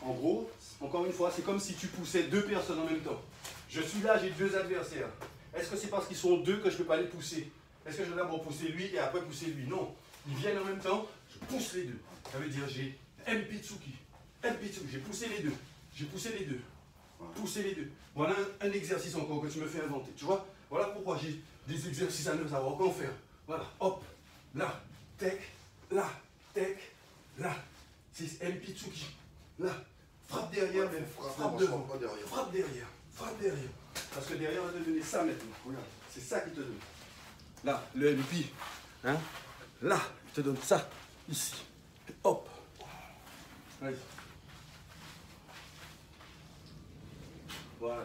En gros, encore une fois, c'est comme si tu poussais deux personnes en même temps. Je suis là, j'ai deux adversaires. Est-ce que c'est parce qu'ils sont deux que je ne peux pas les pousser? Est-ce que je vais d'abord pousser lui et après pousser lui? Non. Ils viennent en même temps, je pousse les deux. Ça veut dire j'ai MP Tsuki. J'ai poussé les deux. Pousser les deux. Voilà un exercice encore que tu me fais inventer. Tu vois? Voilà pourquoi j'ai des exercices à ne savoir qu'en faire. Voilà, hop, là, tech, là, tech, là. C'est Mpitsuki. Là, frappe derrière, mais frappe devant. Frappe derrière, frappe derrière. Parce que derrière, on va te donner ça maintenant. Regarde, c'est ça qui te donne. Là, le MP. Hein? Là, je te donne ça. Ici. Hop. Vas-y. Voilà.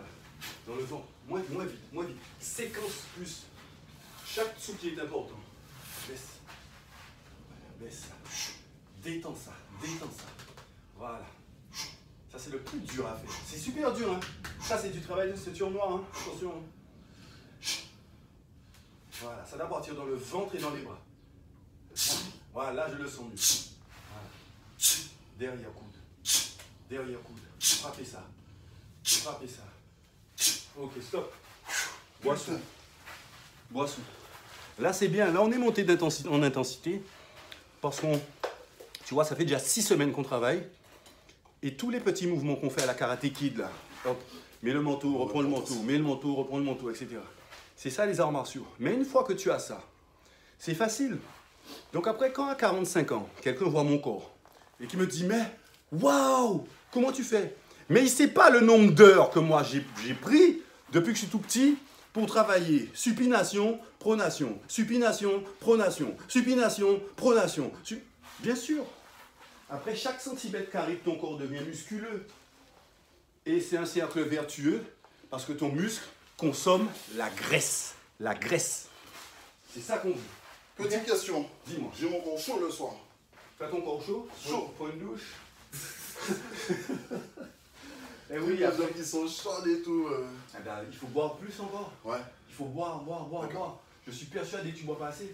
Dans le ventre. Moins vite, moins vite. Séquence plus. Chaque tsuki est important. Baisse. Baisse ça. Détends ça. Détends ça. Voilà. Ça, c'est le plus dur à faire. C'est super dur, hein. Ça, c'est du travail de ceinture noire, hein. Attention. Voilà. Ça doit partir dans le ventre et dans les bras. Voilà, là, je le sens mieux. Voilà. Derrière coude. Derrière coude. Frappez ça. Frappez ça. Ok, stop. Boisson. Boisson. Là, c'est bien. Là, on est monté en intensité. Parce qu'on, tu vois, ça fait déjà 6 semaines qu'on travaille. Et tous les petits mouvements qu'on fait à la Karate Kid, là. Hop, mets le manteau, reprends le manteau, mets le manteau, reprends le manteau, etc. C'est ça les arts martiaux. Mais une fois que tu as ça, c'est facile. Donc après, quand à 45 ans, quelqu'un voit mon corps et qui me dit, mais waouh, comment tu fais? Mais il ne sait pas le nombre d'heures que moi j'ai pris depuis que je suis tout petit pour travailler. Supination, pronation, supination, pronation, supination, pronation. Bien sûr. Après, chaque centimètre carré de ton corps devient musculeux. Et c'est un cercle vertueux parce que ton muscle consomme la graisse. La graisse. C'est ça qu'on veut. Petite question. Dis-moi. J'ai mon corps chaud le soir. T'as ton corps chaud? Chaud. Prends une douche. Et oui, il y a des gens qui sont chauds et tout. Eh ben, il faut boire plus encore. Ouais. Il faut boire. Je suis persuadé que tu bois pas assez.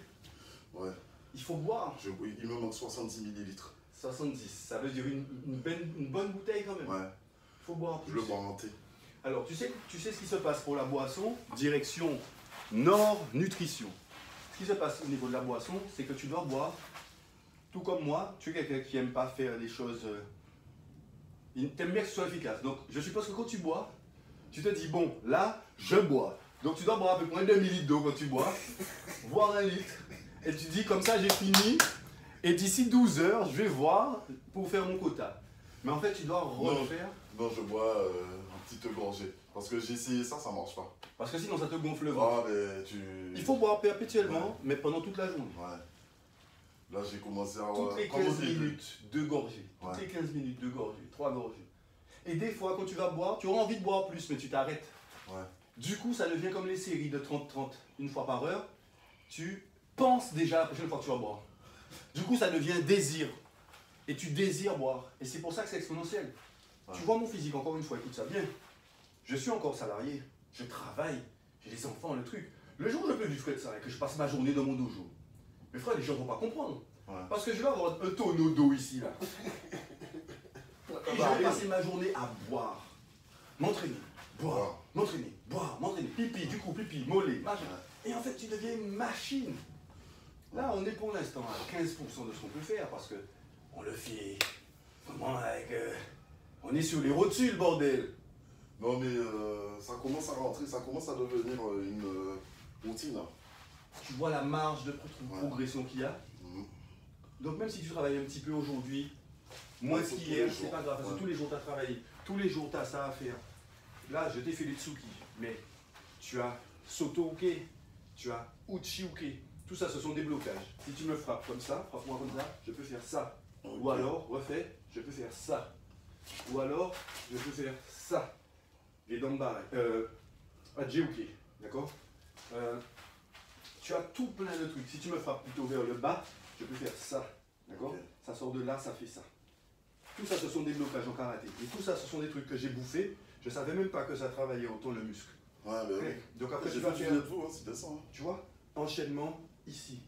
Ouais. Il faut boire. Il me manque 70 millilitres. 70, ça veut dire une bonne bouteille quand même. Ouais. Il faut boire plus. Je le bois en thé. Alors, tu sais ce qui se passe pour la boisson? Direction Nord Nutrition. Ce qui se passe au niveau de la boisson, c'est que tu dois boire, tout comme moi, tu es quelqu'un qui n'aime pas faire des choses... T'aimes bien que ce soit efficace. Donc, je suppose que quand tu bois, tu te dis, bon, là, je bois. Donc, tu dois boire à peu près 2 millilitres d'eau quand tu bois, voire 1 litre. Et tu dis, comme ça, j'ai fini. Et d'ici 12 heures, je vais voir pour faire mon quota. Mais en fait, tu dois refaire. Non, je bois un petit gorgée. Parce que j'ai essayé ça, ça marche pas. Parce que sinon, ça te gonfle le ventre. Ah, mais tu... Il faut boire perpétuellement, Ouais. mais pendant toute la journée. Ouais. Là, j'ai commencé à... Toutes les 15 minutes, 2 gorgées. Ouais. Toutes les 15 minutes, 2 gorgées, 3 gorgées. Et des fois, quand tu vas boire, tu auras envie de boire plus, mais tu t'arrêtes. Ouais. Du coup, ça devient comme les séries de 30-30, une fois par heure. Tu penses déjà la prochaine fois que tu vas boire. Du coup, ça devient désir. Et tu désires boire. Et c'est pour ça que c'est exponentiel. Ouais. Tu vois mon physique, encore une fois, écoute ça bien. Je suis encore salarié. Je travaille. J'ai des enfants, le truc. Le jour où je peux vivre de ça et que je passe ma journée dans mon dojo, mes frères, les gens ne vont pas comprendre. Ouais. Parce que je vais avoir un tonneau d'eau ici, là. Et je vais passer ma journée à boire. M'entraîner. Boire. M'entraîner. Boire. M'entraîner. Pipi, du coup, pipi, mollet, machin. Et en fait, tu deviens une machine. Là, on est pour l'instant à 15% de ce qu'on peut faire parce qu'on le fait vraiment avec... on est sur les rotules, bordel. Non, mais ça commence à rentrer, ça commence à devenir une routine. Tu vois la marge de progression qu'il y a. Donc même si tu travailles un petit peu aujourd'hui, moins qu'hier, c'est pas grave, parce que tous les jours tu as travaillé, tous les jours tu as ça à faire. Là, je t'ai fait les tsuki, mais tu as soto-uke, tu as uchi-uke. Tout ça, ce sont des blocages. Si tu me frappes comme ça, frappe-moi comme ça, je peux faire ça. Okay. Ou alors, refais, je peux faire ça. Ou alors, je peux faire ça. Les dambara, adjeuke, d'accord? Tu as tout plein de trucs. Si tu me frappes plutôt vers le bas, je peux faire ça, d'accord? Okay. Ça sort de là, ça fait ça. Tout ça, ce sont des blocages en karaté. Et tout ça, ce sont des trucs que j'ai bouffés. Je ne savais même pas que ça travaillait autant le muscle. Ouais, mais okay. Donc après, tu vas faire... Tu vois, enchaînement, ici.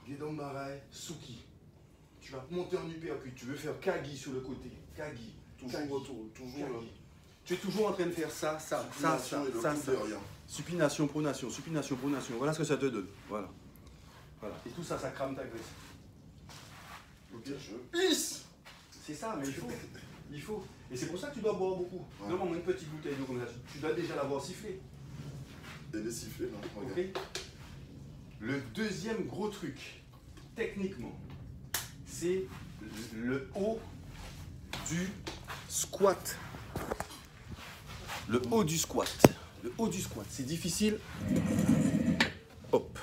Gedambarai, Suki. Tu vas monter en uppercut. Tu veux faire Kagi sur le côté. Kagi. Toujours. Kagi. Tu es toujours en train de faire ça. Supination, pronation, supination, pronation. Voilà ce que ça te donne. Voilà. Et tout ça, ça crame ta graisse. Ok, je pisse. C'est ça, mais il faut. Et c'est pour ça que tu dois boire beaucoup. Ouais. Demande une petite bouteille d'eau comme ça, tu dois déjà l'avoir sifflé. Et les sifflets, là, regarde. Ok. Le deuxième gros truc, techniquement, c'est le haut du squat. Le haut du squat. Le haut du squat, c'est difficile. Hop.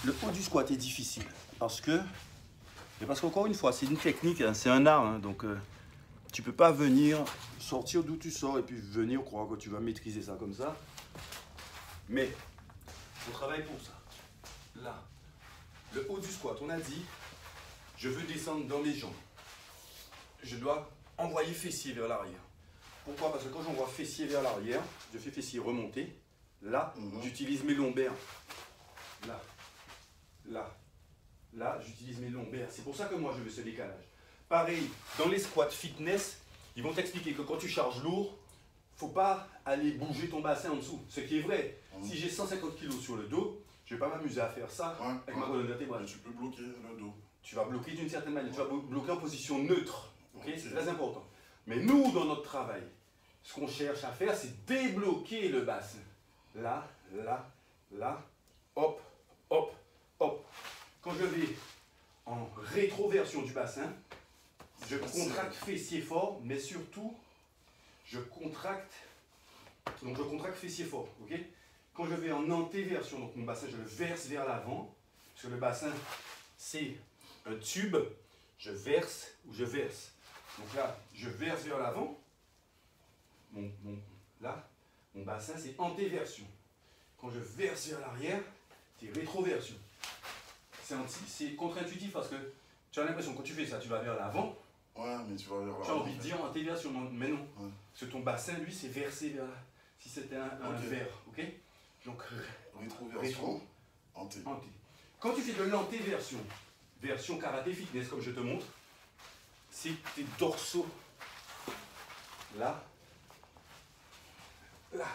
Le haut du squat est difficile parce qu'encore une fois, c'est une technique, hein, c'est un art. Hein, donc, tu peux pas venir sortir d'où tu sors et puis venir croire que tu vas maîtriser ça comme ça. Mais on travaille pour ça. Là, le haut du squat, on a dit, je veux descendre dans mes jambes. Je dois envoyer fessier vers l'arrière. Pourquoi? Parce que quand j'envoie fessier vers l'arrière, je fais fessier remonter. Là, j'utilise mes lombaires. Là, là, là, j'utilise mes lombaires. C'est pour ça que moi, je veux ce décalage. Pareil, dans les squats fitness, ils vont t'expliquer que quand tu charges lourd, il ne faut pas aller bouger ton bassin en dessous. Ce qui est vrai. Si j'ai 150 kg sur le dos, je ne vais pas m'amuser à faire ça avec ma colonne vertébrale. Tu peux bloquer le dos. Tu vas bloquer d'une certaine manière. Tu vas bloquer en position neutre. Okay? C'est très important. Mais nous, dans notre travail, ce qu'on cherche à faire, c'est débloquer le bassin. Là, là, là, hop, hop, hop. Quand je vais en rétroversion du bassin, je contracte fessier fort, mais surtout, je contracte fessier fort. Okay? Quand je vais en antéversion, donc mon bassin, je le verse vers l'avant, parce que le bassin, c'est un tube, je verse ou je verse. Donc là, je verse vers l'avant. Là, mon bassin, c'est antéversion. Quand je verse vers l'arrière, c'est rétroversion. C'est contre-intuitif parce que tu as l'impression que quand tu fais ça, tu vas vers l'avant. Ouais, mais tu vas vers l'avant. Tu as envie de dire antéversion, mais non. Ouais. Parce que ton bassin, lui, c'est versé vers là. Si c'était un verre, ok? Donc, rétroversion, anté. Quand tu fais de l'antéversion, version karaté fitness, comme je te montre, c'est tes dorsaux. Là. Là.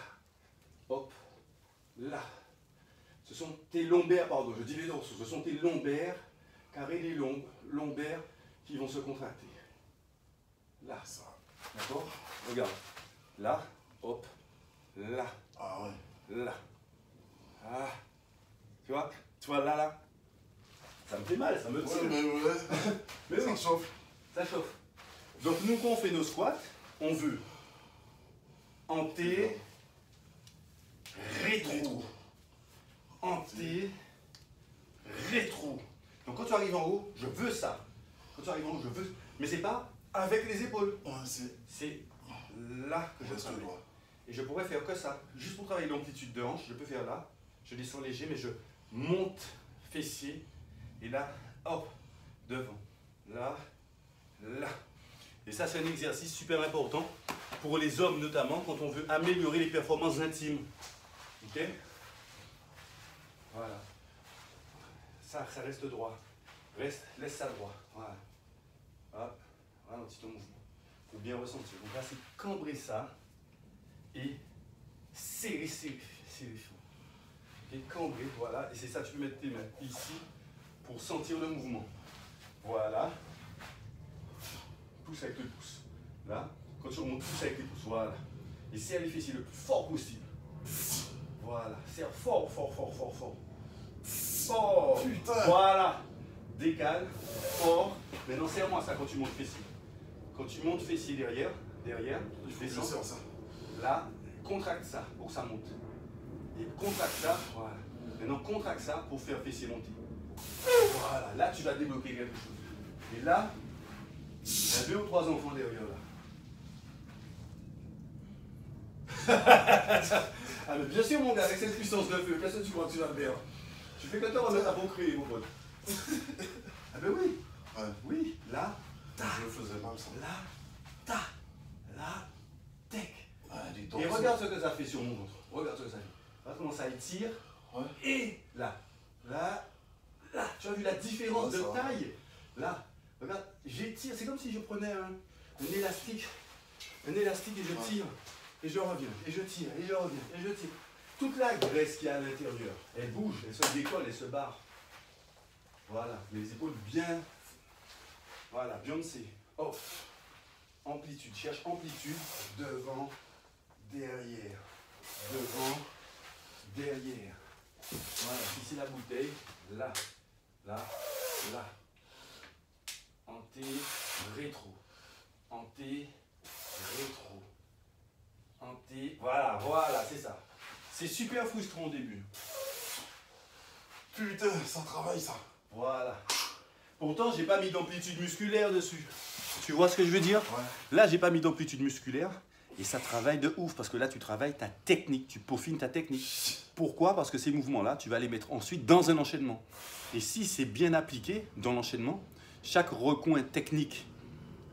Hop. Là. Ce sont tes lombaires, pardon, je dis les dorsaux. Ce sont tes lombaires, carrés des lombaires qui vont se contracter. Là. Ça. D'accord? Regarde. Là. Hop. Là. Ah ouais. Là. Ah. Tu vois, là. Ça me fait mal, ça me tire. Ouais. Mais ça oui. chauffe. Ça chauffe. Donc nous, quand on fait nos squats, on veut anté, rétro. Anté, rétro. Donc quand tu arrives en haut, je veux ça. Quand tu arrives en haut, je veux. Mais c'est pas avec les épaules. Ouais, c'est là que je travaille. Et je pourrais faire que ça. Juste pour travailler l'amplitude de hanche, je peux faire là. Je descends léger, mais je monte fessier. Et là, hop, devant. Là. Et ça, c'est un exercice super important pour les hommes notamment quand on veut améliorer les performances intimes. Ok? Voilà. Ça reste droit. Laisse ça droit. Voilà. Hop. Ralentis ton mouvement. Il faut bien ressentir. Donc là, c'est cambrer ça et serrer fort. Ok? Cambrer, voilà. Et c'est ça, tu peux mettre tes mains ici pour sentir le mouvement. Voilà. Pousse avec le pouce. Là, quand tu remontes, pousse avec les pouces. Voilà. Et serre les fessiers le plus fort possible. Voilà. Serre fort. Fort. Putain. Voilà. Décale. Fort. Maintenant, serre-moi ça quand tu montes fessier. Quand tu montes fessier derrière, Il faut que je serre ça. Là, contracte ça pour que ça monte. Et contracte ça. Voilà. Maintenant, contracte ça pour faire fessier monter. Voilà. Là, tu vas débloquer quelque chose. Et là, il y a 2 ou 3 enfants derrière là. Ah mais bien sûr mon gars, avec cette puissance de feu, qu'est-ce que tu crois que tu vas faire? Tu fais que toi remettre à bon créer mon pote. Ah ben oui. Ouais. Oui, là, Je le faisais mal ça. là, là, tech. Ouais, Et regarde ce que ça fait sur mon ventre. Regarde ce que ça fait. Regarde comment ça étire. Ouais. Et là. Tu as vu la différence de taille? Là. Regarde, j'étire, c'est comme si je prenais un élastique et je tire, et je reviens, et je tire, et je reviens, et je tire. Toute la graisse qu'il y a à l'intérieur, elle bouge, elle se décolle, elle se barre. Voilà, les épaules bien, voilà, Beyoncé, off. Amplitude, cherche amplitude. Devant, derrière. Devant, derrière. Voilà, si c'est la bouteille, là, là, là. Anté, rétro. Anté, rétro. Anté, voilà, voilà, c'est ça. C'est super frustrant au début. Putain, ça travaille ça. Voilà. Pourtant, j'ai pas mis d'amplitude musculaire dessus. Tu vois ce que je veux dire? Ouais. Là, j'ai pas mis d'amplitude musculaire et ça travaille de ouf parce que là, tu travailles ta technique, tu peaufines ta technique. Pourquoi? Parce que ces mouvements-là, tu vas les mettre ensuite dans un enchaînement. Et si c'est bien appliqué dans l'enchaînement, chaque recoin technique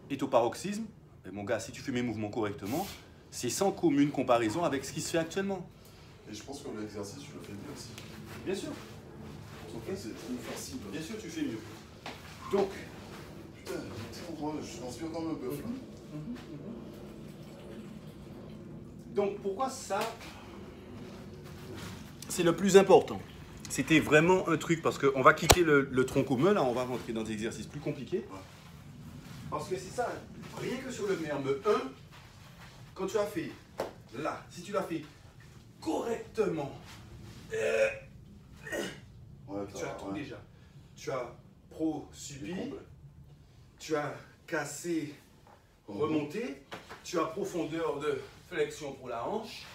est au paroxysme. Et mon gars, si tu fais mes mouvements correctement, c'est sans commune comparaison avec ce qui se fait actuellement. Et je pense que l'exercice, tu le fais mieux aussi. Bien sûr. Sauf que c'est plus facile. Bien sûr, tu fais mieux. Donc, Putain, moi, je m'inspire comme un bœuf là. Donc pourquoi ça, c'est le plus important. C'était vraiment un truc parce qu'on va quitter le tronc commun, là on va rentrer dans des exercices plus compliqués. Parce que c'est ça, rien que sur le merme 1, quand tu as fait là, si tu l'as fait correctement, tu as tout déjà. Tu as pro-subi, tu as cassé, remonté, tu as profondeur de flexion pour la hanche,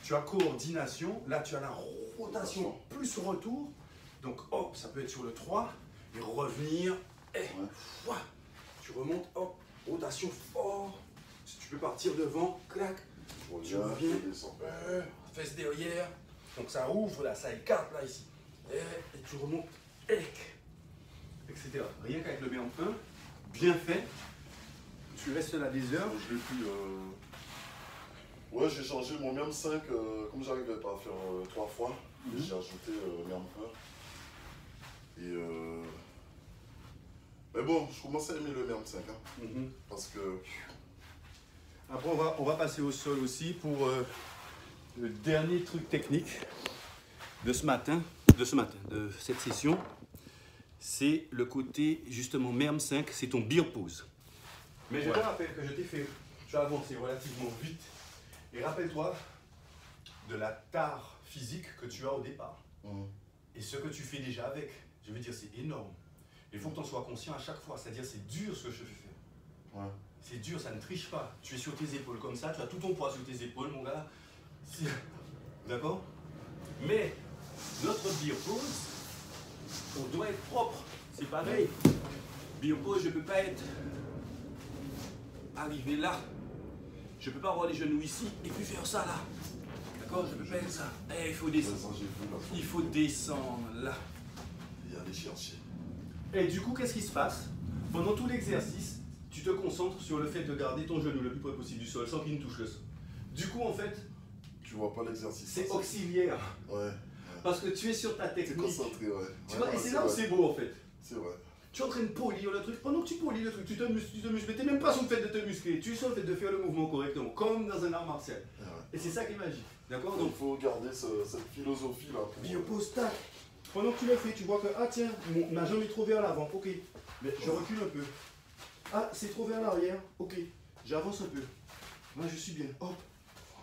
tu as coordination, là tu as la rotation plus retour, donc hop, ça peut être sur le 3, et revenir, et voilà. Tu remontes, hop, rotation fort, si tu peux partir devant, clac, tu reviens, fesse derrière, donc ça ouvre là, ça écarte là ici, et tu remontes, etc. Rien qu'avec le B1, bien fait, tu restes là des heures. Je l'ai plus. Ouais, j'ai changé mon MERM 5, comme j'arrivais pas à faire 3 fois, j'ai ajouté MERM 1. Et mais bon, je commençais à aimer le MERM 5, hein, parce que... Après, on va passer au sol aussi pour le dernier truc technique de ce matin, de cette session. C'est le côté, justement, MERM 5, c'est ton beer pose. Mais je te rappelle que je t'ai fait, tu as avancé relativement vite. Et rappelle-toi de la tare physique que tu as au départ. Et ce que tu fais déjà avec. Je veux dire, c'est énorme. Il faut que tu en sois conscient à chaque fois. C'est-à-dire, c'est dur ce que je fais faire. C'est dur, ça ne triche pas. Tu es sur tes épaules comme ça, tu as tout ton poids sur tes épaules, mon gars. D'accord? Mais notre beer pose, on doit être propre. C'est pareil. Beer pose, je ne peux pas être arrivé là. Je ne peux pas avoir les genoux ici et puis faire ça là. D'accord? Je peux pas faire ça. Il faut descendre. Il faut descendre là. Et aller chercher. Et du coup, qu'est-ce qui se passe? Pendant tout l'exercice, tu te concentres sur le fait de garder ton genou le plus près possible du sol sans qu'il ne touche le sol. Du coup, en fait, tu vois pas l'exercice. C'est auxiliaire. Ouais. Parce que tu es sur ta technique. Tu es concentré, ouais. Tu vois, et c'est là où c'est beau en fait. C'est vrai. Tu es en train de polir le truc. Pendant que tu polis le truc, tu te muscles. Mais tu n'es même pas sur le fait de te muscler. Tu es sur le fait de faire le mouvement correctement, comme dans un art martial. Ouais. Et c'est ça qui est magique. D'accord? Donc il faut garder cette philosophie là. Biopose, tac. Pendant que tu le fais, tu vois que, ah tiens, ma jambe est trop vers l'avant. Ok. Mais je recule un peu. Ah, c'est trop vers l'arrière. Ok. J'avance un peu. Moi, je suis bien. Hop.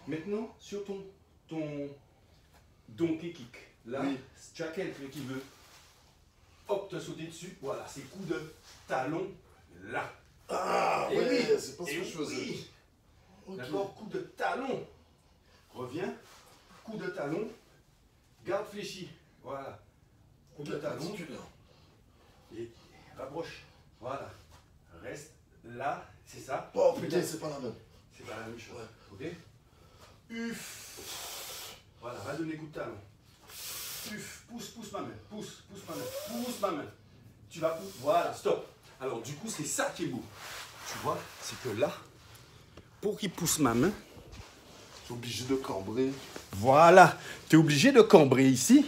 Maintenant, sur ton donkey kick. Là, oui. Tu as quelqu'un qui veut hop, te sauter dessus. Voilà, c'est coup de talon là. Ah, et ouais, oui, c'est pas ce que je faisais. Oui. Okay. D'accord, coup de talon. Reviens. Coup de talon. Garde fléchi. Voilà. Coup de talon. Et rapproche. Voilà. Reste là. C'est ça. Oh putain, c'est pas la même. C'est pas la même chose. Ouais. Ok. Uf. Voilà, va donner coup de talon. Uf. Pousse ma main. Pousse ma main. Pousse ma main. Tu vas pousser. Voilà, stop. Alors du coup, c'est ça qui est beau. Tu vois, c'est que là, pour qu'il pousse ma main, tu es obligé de cambrer. Voilà. Tu es obligé de cambrer ici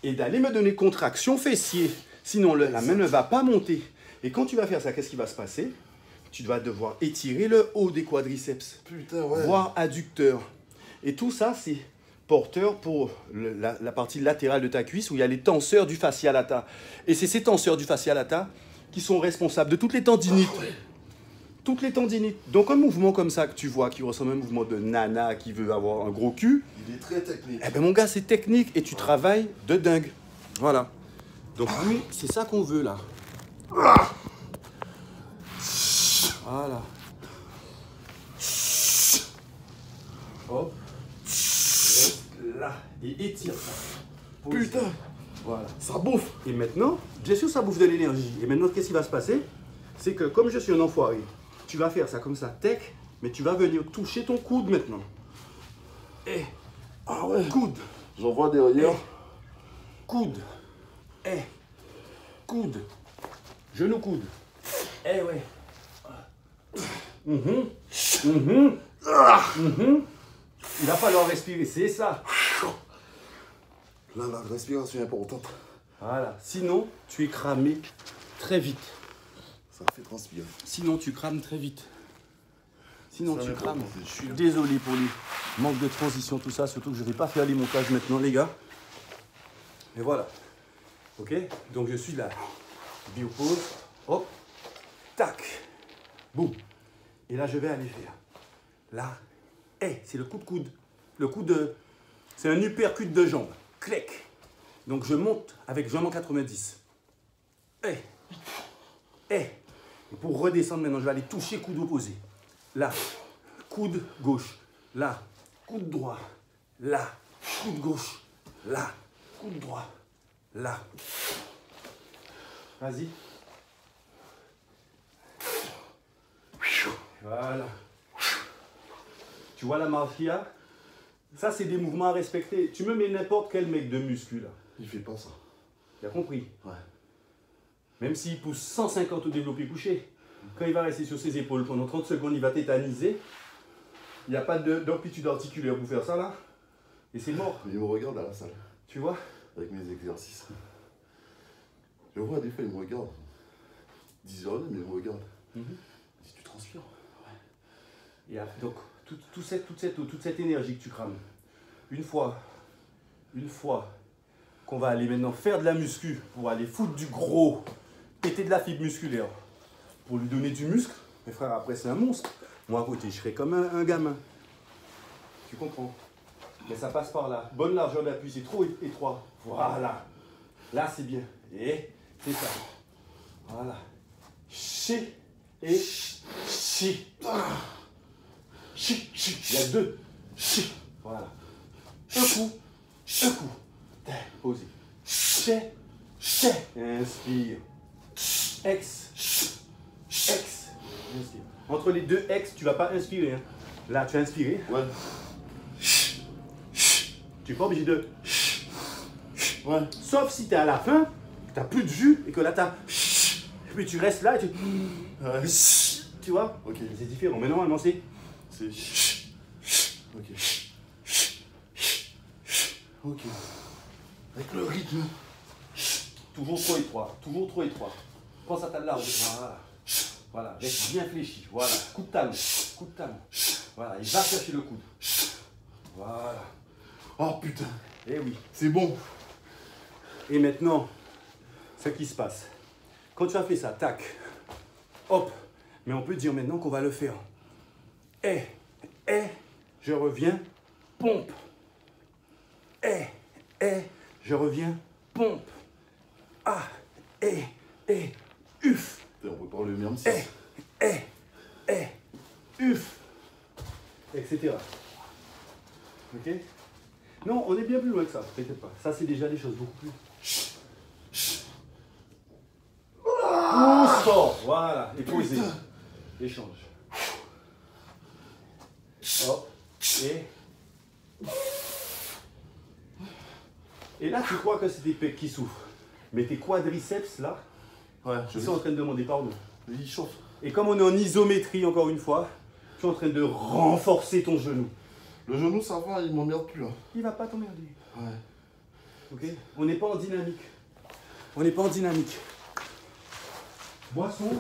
et d'aller me donner contraction fessier. Sinon, la main ne va pas monter. Et quand tu vas faire ça, qu'est-ce qui va se passer? Tu vas devoir étirer le haut des quadriceps. Putain, ouais. Voire adducteur. Et tout ça, c'est porteur pour la partie latérale de ta cuisse où il y a les tenseurs du fascia lata. Et c'est ces tenseurs du fascia lata qui sont responsables de toutes les tendinites toutes les tendinites. Donc un mouvement comme ça que tu vois, qui ressemble à un mouvement de nana qui veut avoir un gros cul. Il est très technique. Eh ben mon gars, c'est technique et tu travailles de dingue. Voilà. Donc oui, c'est ça qu'on veut là. Voilà. Hop. Reste là. Et étire ça. Putain, Voilà. ça bouffe. Et maintenant, bien sûr, ça bouffe de l'énergie. Et maintenant, qu'est-ce qui va se passer? C'est que comme je suis un enfoiré, tu vas faire ça comme ça, tech, mais tu vas venir toucher ton coude maintenant. Et Ah ouais. coude, J'en vois derrière. coude, et coude, genou coude. Eh ouais. Il va falloir respirer, c'est ça. Là, la respiration est importante. Voilà. Sinon, tu es cramé très vite. Ça fait transpirer. Sinon, tu crames très vite. Sinon, Ça tu va crames. pas, c'est Je suis chiant. désolé pour les manques de transition, tout ça. Surtout que je ne vais pas faire les montages maintenant, les gars. Et voilà. Ok? Donc, je suis là. Biopause. Hop. Tac. Boum. Et là, je vais aller faire. Là. C'est le coup de coude. Le coup de... C'est un uppercut de jambe. Clec. Donc, je monte avec jambe en 90. Et pour redescendre maintenant, je vais aller toucher coude opposé. Là, coude gauche. Là, coude droit. Là, coude gauche. Là, coude droit. Là. Vas-y. Voilà. Tu vois la marche qu'il y a? Ça, c'est des mouvements à respecter. Tu me mets n'importe quel mec de muscu, là. Il fait pas ça. Tu as compris? Ouais. Même s'il pousse 150 au développé couché, quand il va rester sur ses épaules pendant 30 secondes, il va tétaniser. Il n'y a pas d'amplitude articulaire pour faire ça, là. Et c'est mort. Il me regarde à la salle, Tu vois? avec mes exercices. Je vois des fois, il me regarde. 10 heures, mais il me regarde. Il dit, tu transpires? Et donc, toute cette énergie que tu crames, une fois qu'on va aller maintenant faire de la muscu pour aller foutre du gros, péter de la fibre musculaire, pour lui donner du muscle, mes frères, après, c'est un monstre. Moi, à côté, je serais comme un gamin. Tu comprends? Mais ça passe par là. Bonne largeur d'appui, c'est trop étroit. Voilà. Là, c'est bien. Et c'est ça. Voilà. Chi et chi. Chi, chi. Il y a deux. Chi. Voilà. Un coup. Posé. Chi. Chi. Inspire. Ex. Inspire. Entre les deux ex, tu vas pas inspirer. Hein. Là, tu as inspiré. Ouais. Tu n'es pas obligé de... Ouais. Sauf si tu es à la fin, que tu n'as plus de jus et que là, tu as... Et puis tu restes là et tu... Ouais. Tu vois? Ok. C'est différent. Mais normalement, c'est... C'est... Ok. Ok. Avec le rythme. Toujours trop étroit. Toujours trop étroit. Pense à ta large. Voilà. Voilà. Reste bien fléchi. Voilà. Coup de talon. Coup de talon. Voilà. Il va chercher le coude. Voilà. Oh putain. Eh oui. C'est bon. Et maintenant, ce qui se passe. Quand tu as fait ça, tac, hop, mais on peut dire maintenant qu'on va le faire. Je reviens, pompe. Je reviens, pompe. Uf. On peut parler même si. Uf. Etc. Ok? Non, on est bien plus loin que ça, t'inquiète pas. Ça, c'est déjà des choses beaucoup plus. Pousse fort, voilà, et posez. Échange. Hop, et là, tu crois que c'est tes pecs qui souffrent. Mais tes quadriceps, là, Ouais, ils sont en train de demander pardon. Il chauffe. Et comme on est en isométrie, encore une fois, tu es en train de renforcer ton genou. Le genou, ça va, il m'emmerde plus. Hein. Il va pas t'emmerder. Ouais. Ok? On n'est pas en dynamique. On n'est pas en dynamique. Boisson.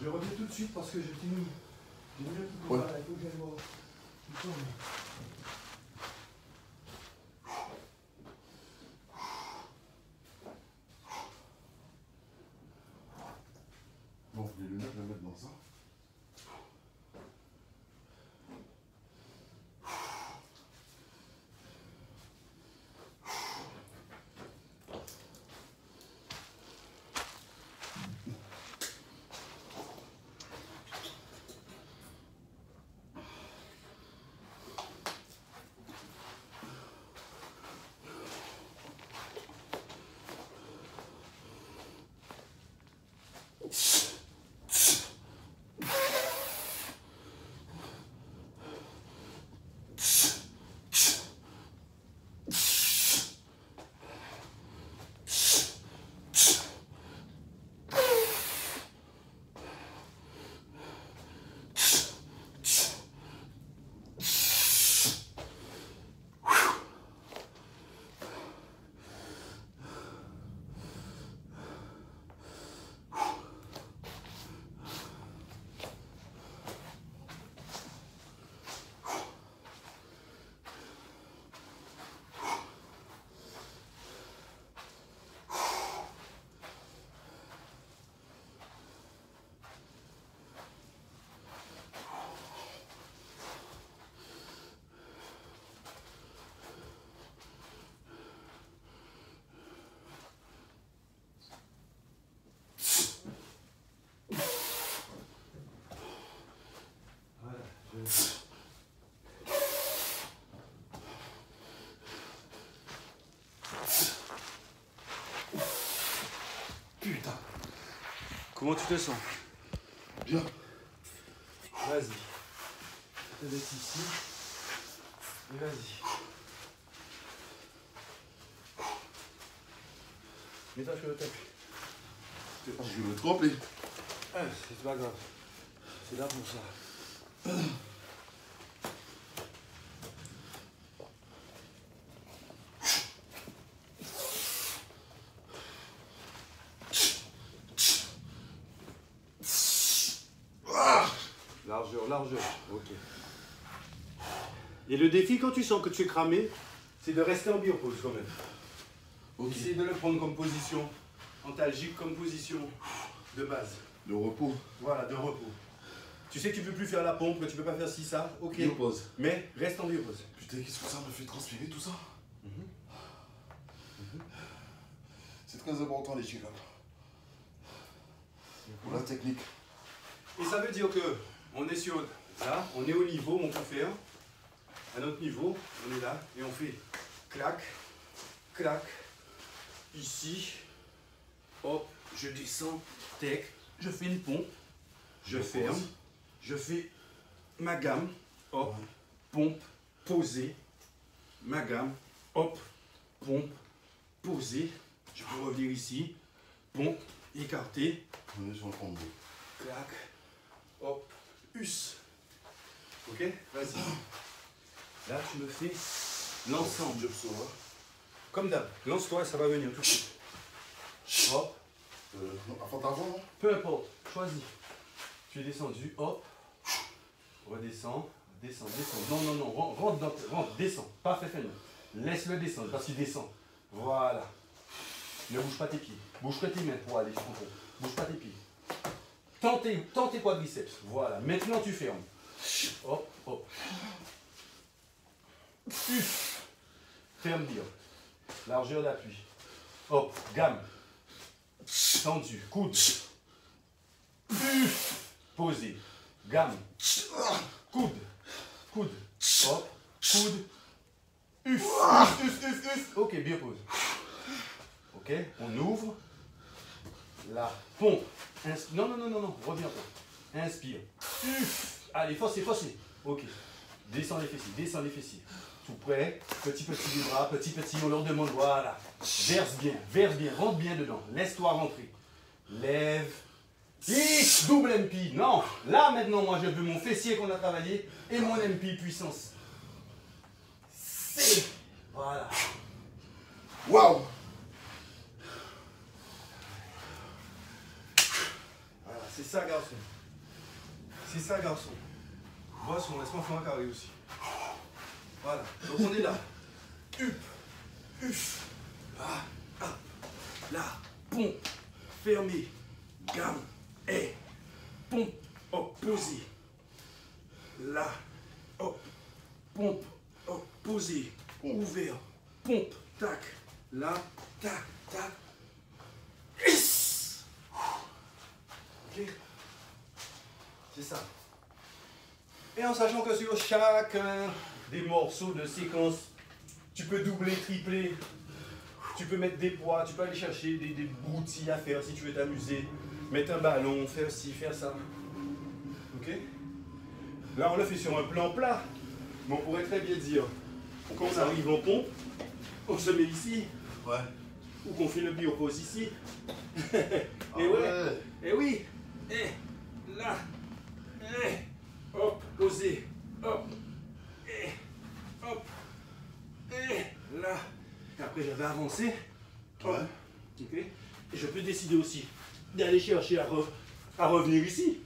Je reviens tout de suite parce que j'ai fini. J'ai déjà tout Ouais. là, il faut que j'aille voir. Bon, les lunettes, je vais mettre dans ça. Putain. Comment tu te sens? Bien. Vas-y. Je te laisse ici. Et vas-y. Mets-toi sur le tapis. Je vais me tromper. Ah, c'est pas grave. C'est là pour ça. Largeur, largeur. Ok. Et le défi, quand tu sens que tu es cramé, c'est de rester en biopause quand même. Ok. Essaye de le prendre comme position antalgique, comme position de base. Le repos. Voilà, de repos. Tu sais que tu ne peux plus faire la pompe, que tu ne peux pas faire ci, ça, ok. Biopause. Mais reste en biopause. Putain, qu'est-ce que ça me fait transpirer tout ça? C'est très important les check-ups. Pour la technique. Et ça veut dire que on est sur là, on est au niveau où on peut faire. À notre niveau, on est là et on fait clac, clac, ici, hop, je descends, tech, je fais une pompe, je ferme, je fais ma gamme, hop, pompe, posée, ma gamme, hop, pompe, posée, je peux revenir ici, pompe, écarté, On est sur le combo. clac, hop, us. Ok, vas-y. Là, tu me fais l'ensemble. Comme d'hab, lance-toi, ça va venir tout de suite. Hop, Avant d'avant, non? peu importe, choisis. Tu es descendu, hop, redescends, descends, descends. Non, non, non, rentre, descends. Pas fait faire. Laisse-le descendre parce qu'il descend. Voilà. Ne bouge pas tes pieds. Bouge pas tes mains pour aller jusqu'au fond. Bouge pas tes pieds. Tends tes quadriceps. Voilà. Maintenant, tu fermes. Hop, hop. Uf. Ferme bien. Largeur d'appui. Hop, gamme. Tendu. Coude. Uf. Posé. Gamme. Coude. Coude. Hop. Coude. Uf. Uf. Ok, bien pose. Ok, on ouvre. La pompe. Non, non, non, non, non. Reviens pas. Inspire. Uf. Allez, forcez, forcez. Ok. Descends les fessiers, descends les fessiers. Tout près. Petit, petit les bras. Petit, petit, on leur demande. Voilà. Verse bien. Rentre bien dedans. Laisse-toi rentrer. Lève. X, double MP. Non. Là, maintenant, moi, je veux mon fessier qu'on a travaillé et mon MP puissance. C. Voilà. Waouh! Voilà, c'est ça, garçon. C'est ça, garçon. Boisson, laisse-moi faire un carré aussi. Voilà. Donc, on est là. Up. Uf. Ah. Ah. Là. Pompe. Fermé. Gamme. Et. Pompe. Hop. Posé. Là. Hop. Pompe. Hop. Posé. Ouvert. Pompe. Tac. Là. Tac. Tac. Yes. Ok. C'est ça. Et en sachant que sur chacun des morceaux de séquence, tu peux doubler, tripler, tu peux mettre des poids, tu peux aller chercher des broutilles à faire si tu veux t'amuser, mettre un ballon, faire ci, faire ça. Ok? Là, on le fait sur un plan plat, mais on pourrait très bien dire, quand on arrive en pompe, on se met ici, Ouais. ou qu'on fait le biopause ici. Ah Et ouais, et oui, et là, et hop, posé, hop, et hop, et là. Et après, j'avais avancé. Hop, Ouais. ok. Et je peux décider aussi d'aller chercher à revenir ici.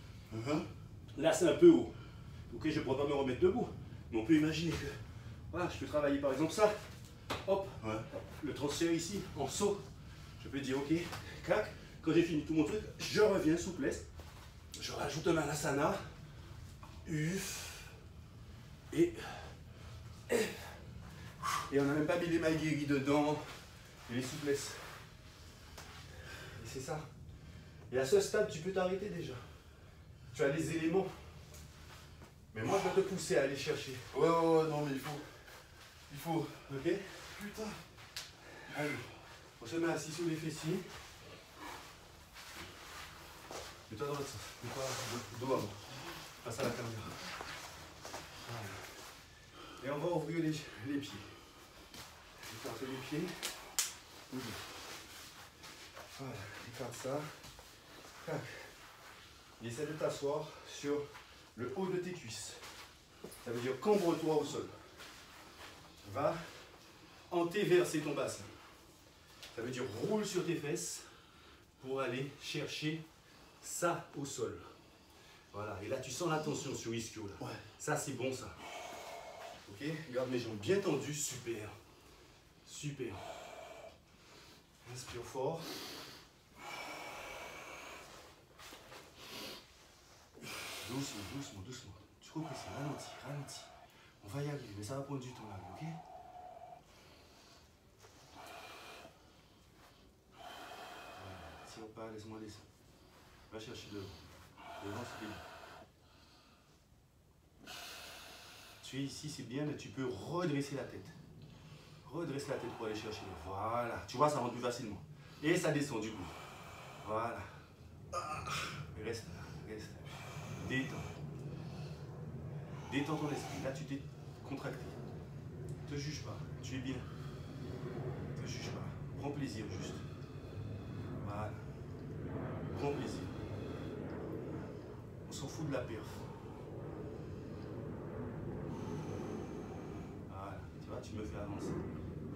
Là, c'est un peu haut. Ok, je ne pourrais pas me remettre debout. Mais on peut imaginer que, voilà, je peux travailler par exemple ça. Hop, Ouais. le transfert ici, en saut. Je peux dire, ok, clac. Quand j'ai fini tout mon truc, je reviens souplesse. Je rajoute un alasana. Uf. Et on n'a même pas mis les maïgiri dedans. Et les souplesses. Et c'est ça. Et à ce stade, tu peux t'arrêter déjà. Tu as les éléments. Mais moi, je vais te pousser à aller chercher. Ouais, non, mais il faut. Ok? Putain. Allez, on se met assis sur les fessiers. Mets-toi dans l'autre sens. Mets-toi dos avant. Passe à la caméra. Voilà. Et on va ouvrir les pieds. Écarte les pieds. Voilà, écarte ça. Tac. Et essaie de t'asseoir sur le haut de tes cuisses. Ça veut dire cambre-toi au sol. Va antéverser ton bassin. Ça veut dire roule sur tes fesses pour aller chercher ça au sol. Voilà, et là tu sens la tension sur ischio. Là. Ouais. Ça c'est bon ça. Ok, garde mes jambes bien tendues, super. Super. Inspire fort. Doucement, doucement, doucement. Tu comprends ça, ralentis, ralentis. On va y aller, mais ça va prendre du temps là, ok? Voilà. Tire pas, laisse-moi descendre. Va chercher devant. Devant, c'est bien. Tu es ici, c'est bien, mais tu peux redresser la tête. Redresse la tête pour aller chercher. Voilà. Tu vois, ça rentre plus facilement. Et ça descend du coup. Voilà. Reste là, reste là. Détends. Détends ton esprit. Là, tu t'es contracté. Ne te juge pas. Tu es bien. Ne te juge pas. Prends plaisir juste. Voilà. Prends plaisir. On s'en fout de la perf. Voilà. Tu vois, tu me fais avancer.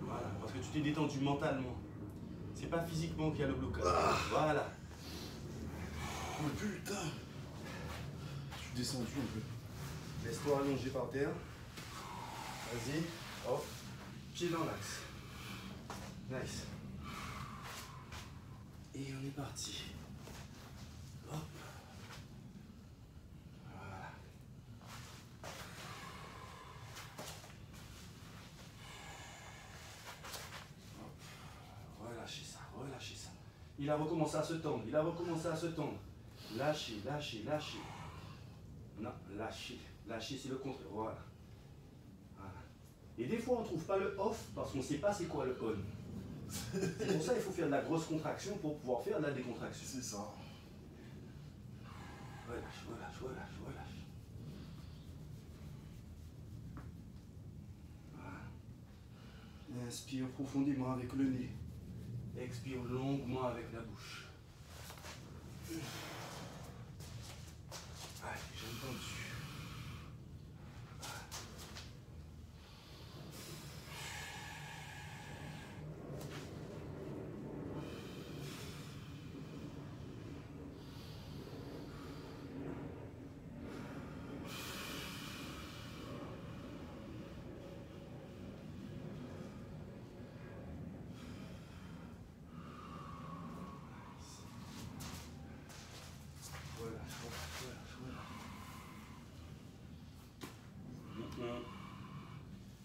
Voilà. Parce que tu t'es détendu mentalement. C'est pas physiquement qu'il y a le blocage. Voilà. Oh putain. Je suis descendu un peu. Laisse-toi allonger par terre. Vas-y. Hop. Pied dans l'axe. Nice. Et on est parti. Hop. Voilà. Hop. Relâchez ça, relâchez ça. Il a recommencé à se tendre, il a recommencé à se tendre. Lâchez, lâchez, lâchez. Non, lâchez. Lâchez, c'est le contraire. Voilà. Voilà. Et des fois, on ne trouve pas le off parce qu'on ne sait pas c'est quoi le on. C'est pour ça qu'il faut faire de la grosse contraction pour pouvoir faire de la décontraction. C'est ça. Relâche, relâche, relâche, relâche. Voilà. Inspire profondément avec le nez. Expire longuement avec la bouche. Allez, j'ai entendu.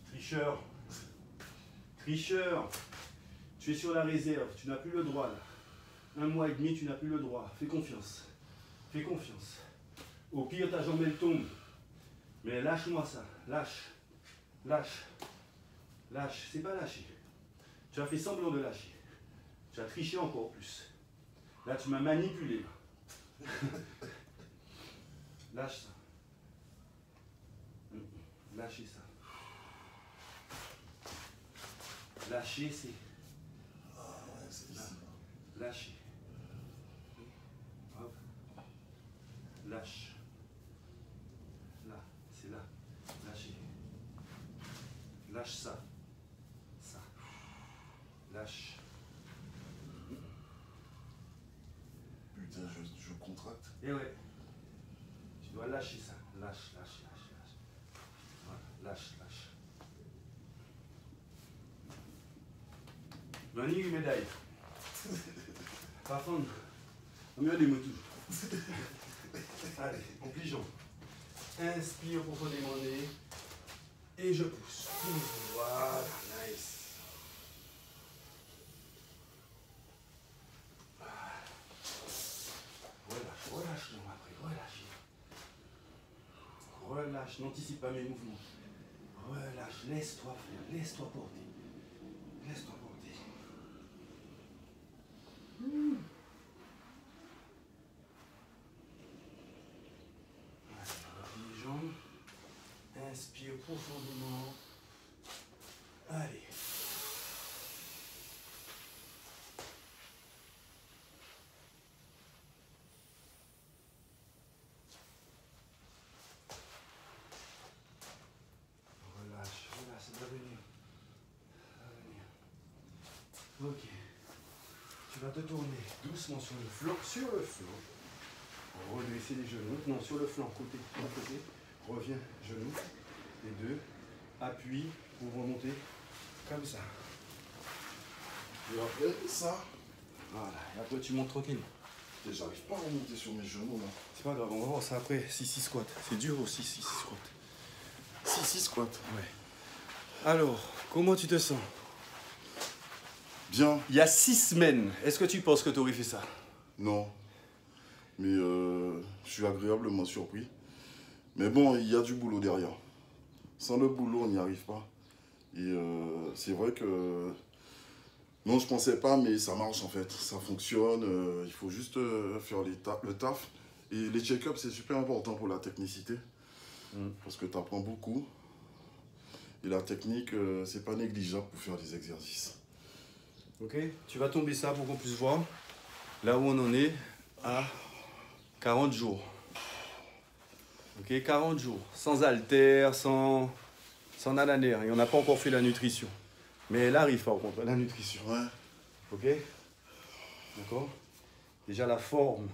Tricheur, tricheur, tu es sur la réserve, tu n'as plus le droit là. 1 mois et demi, tu n'as plus le droit. Fais confiance, fais confiance. Au pire, ta jambe elle tombe. Mais lâche-moi ça, lâche, lâche, lâche, c'est pas lâcher. Tu as fait semblant de lâcher. Tu as triché encore plus. Là, tu m'as manipulé. Lâche ça. Lâchez ça. Lâcher, c'est. Lâcher. Hop. Lâche. Là, c'est là. Lâcher. Lâche ça. Ça. Lâche. Putain, je contracte. Et ouais. Tu dois lâcher ça. Lâche, lâche, lâche, lâche. Voilà. Lâche, lâche. Donnez une médaille. Par contre, on met des mots toujours. Allez, en pligeant. Inspire profondément nez. Et je pousse. Voilà, nice. Relâche, relâche, non, après, relâche. Relâche, n'anticipe pas mes mouvements. Relâche, laisse-toi faire, laisse-toi porter. Laisse-toi porter. profondément. Allez. Relâche, relâche, ça va venir. Ça va venir. Ok. Tu vas te tourner doucement sur le flanc. Sur le flanc. Redresser les genoux. Non, sur le flanc, côté. Côté. Reviens, genoux. Les deux. Appuie pour remonter. Comme ça. Et après, ça. Voilà. Et après, tu montes tranquille. J'arrive pas à remonter sur mes genoux là. C'est pas grave, on va voir ça après. 6-6 squat. C'est dur aussi, 6-6 squat. 6-6 squat. Ouais. Alors, comment tu te sens? Bien. Il y a 6 semaines, est-ce que tu penses que tu aurais fait ça? Non. Mais je suis agréablement surpris. Mais bon, il y a du boulot derrière. Sans le boulot, on n'y arrive pas. Et c'est vrai que... Non, je pensais pas, mais ça marche en fait. Ça fonctionne. Il faut juste faire le taf. Et les check-ups, c'est super important pour la technicité. Parce que tu apprends beaucoup. Et la technique, c'est pas négligeable pour faire des exercices. Ok, tu vas tomber ça pour qu'on puisse voir là où on en est à 40 jours. Ok, 40 jours. Sans haltère, sans nananer. Et on n'a pas encore fait la nutrition. Mais elle arrive par contre, la nutrition. Ouais. Ok? D'accord? Déjà la forme.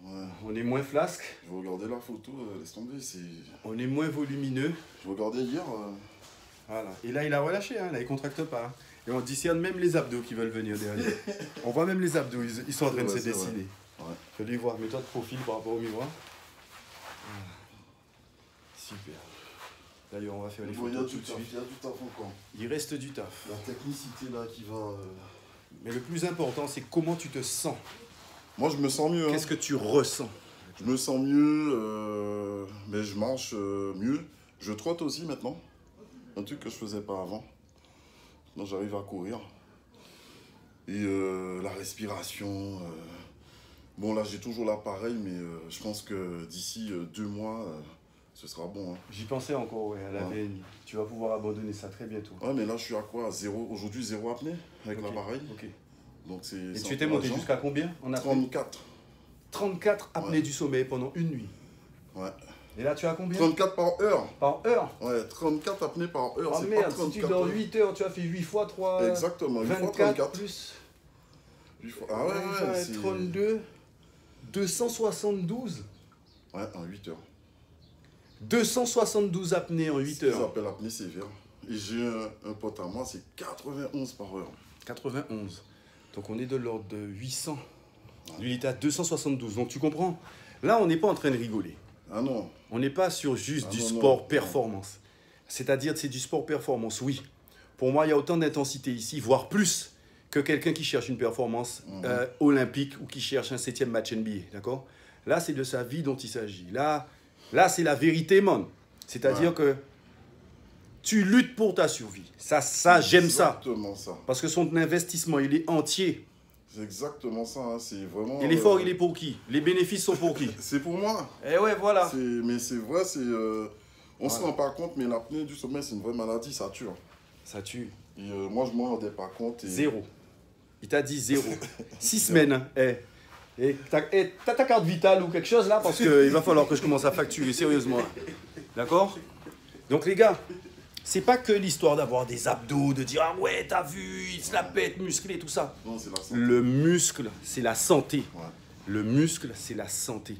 Ouais. On est moins flasque. Je regardais la photo, laisse tomber, c'est... On est moins volumineux. Je regardais hier... Voilà. Et là, il a relâché, hein. Là, il ne contracte pas. Et on discerne même les abdos qui veulent venir derrière. On voit même les abdos, ils sont en train de se dessiner. Ouais. Je vais les voir, mets-toi de profil par rapport au miroir. Voilà. Super. D'ailleurs, on va faire les photos tout de suite. Il y a du taf encore. Il reste du taf. La technicité là qui va... Mais le plus important, c'est comment tu te sens. Moi, je me sens mieux. Qu'est-ce que tu ressens? Je me sens mieux, mais je marche mieux. Je trotte aussi maintenant. Un truc que je faisais pas avant. Maintenant, j'arrive à courir. Et la respiration. Bon, là, j'ai toujours l'appareil, mais je pense que d'ici 2 mois, ce sera bon. Hein. J'y pensais encore, ouais, à la veille. Tu vas pouvoir abandonner ça très bientôt. Ouais, mais là, je suis à quoi? Aujourd'hui, 0 apnée avec l'appareil. Ok. Donc, c'est... Et tu étais monté jusqu'à combien en apnée? 34. 34 apnées Ouais. du sommeil pendant une nuit. Ouais. Et là, tu as combien? 34 par heure. Par heure? Ouais, 34 apnées par heure. Oh c'est merde, pas 34 si tu dors heures. 8 heures, tu as fait 8 fois 3... Exactement, 8 fois 24 34. plus... Ah ouais, c'est... 32... 272. Ouais, en 8 heures. 272 apnées en 8 Ce qu'ils heures. appellent apnée sévère. Et j'ai un pote à moi, c'est 91 par heure. 91. Donc on est de l'ordre de 800. Lui, il était à 272. Donc tu comprends? Là, on n'est pas en train de rigoler. Ah non. On n'est pas sur juste du non, sport non. performance. C'est-à-dire c'est du sport performance, oui. Pour moi, il y a autant d'intensité ici, voire plus, que quelqu'un qui cherche une performance olympique ou qui cherche un 7e match NBA. D'accord? Là, c'est de sa vie dont il s'agit. Là c'est la vérité, man. C'est-à-dire que tu luttes pour ta survie. Ça j'aime ça. Exactement ça. Parce que son investissement, il est entier. C'est exactement ça. Hein. C'est vraiment... Et l'effort, il est pour qui? Les bénéfices sont pour qui? C'est pour moi. Eh ouais, voilà. Mais c'est vrai, c'est... On ne se rend pas compte, mais l'apnée du sommeil, c'est une vraie maladie, ça tue. Ça tue. Et moi, je ne m'en rendais pas compte. Et... 0. Il t'a dit 0. 6 semaines. Hein. Et t'as ta carte vitale ou quelque chose là? Parce qu'il va falloir que je commence à facturer sérieusement. D'accord? Donc les gars, c'est pas que l'histoire d'avoir des abdos, de dire ah ouais, t'as vu, il se la pète, musclé, tout ça. Non, c'est la santé. Le muscle, c'est la santé. Ouais. Le muscle, c'est la santé.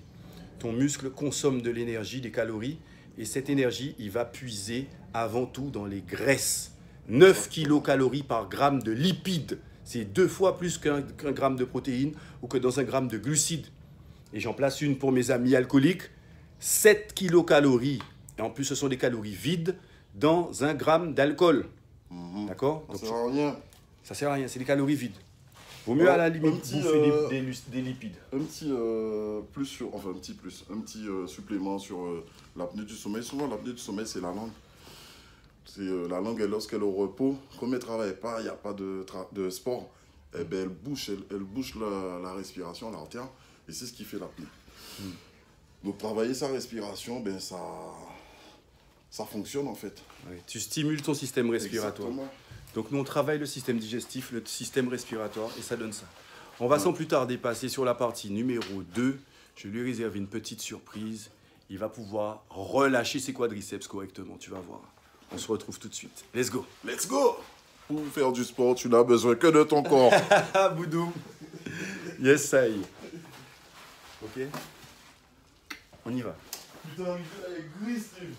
Ton muscle consomme de l'énergie, des calories, et cette énergie, il va puiser avant tout dans les graisses. 9 kilocalories par gramme de lipides. C'est 2 fois plus qu'un gramme de protéines ou que dans un gramme de glucides. Et j'en place une pour mes amis alcooliques. 7 kilocalories. Et en plus, ce sont des calories vides dans 1 gramme d'alcool. D'accord? Ça sert à rien. Ça sert à rien, c'est des calories vides. Vaut mieux à la limite bouffer des lipides. Un petit plus sur... Enfin, un petit supplément sur l'apnée du sommeil. Souvent, l'apnée du sommeil, c'est la langue. C'est la langue, lorsqu'elle est au repos, comme elle ne travaille pas, il n'y a pas de sport, eh ben, elle bouche la respiration, l'artère, et c'est ce qui fait l'apnée. Donc travailler sa respiration, ben, ça ça fonctionne en fait. Oui. Tu stimules ton système respiratoire. Exactement. Donc nous on travaille le système digestif, le système respiratoire et ça donne ça. On va sans plus tarder passer sur la partie numéro 2. Je lui réserve une petite surprise. Il va pouvoir relâcher ses quadriceps correctement, tu vas voir. On se retrouve tout de suite. Let's go. Let's go! Pour faire du sport, tu n'as besoin que de ton corps. Boudou. Yes, ça y est. Ok. On y va. Putain, il est gris, Steve.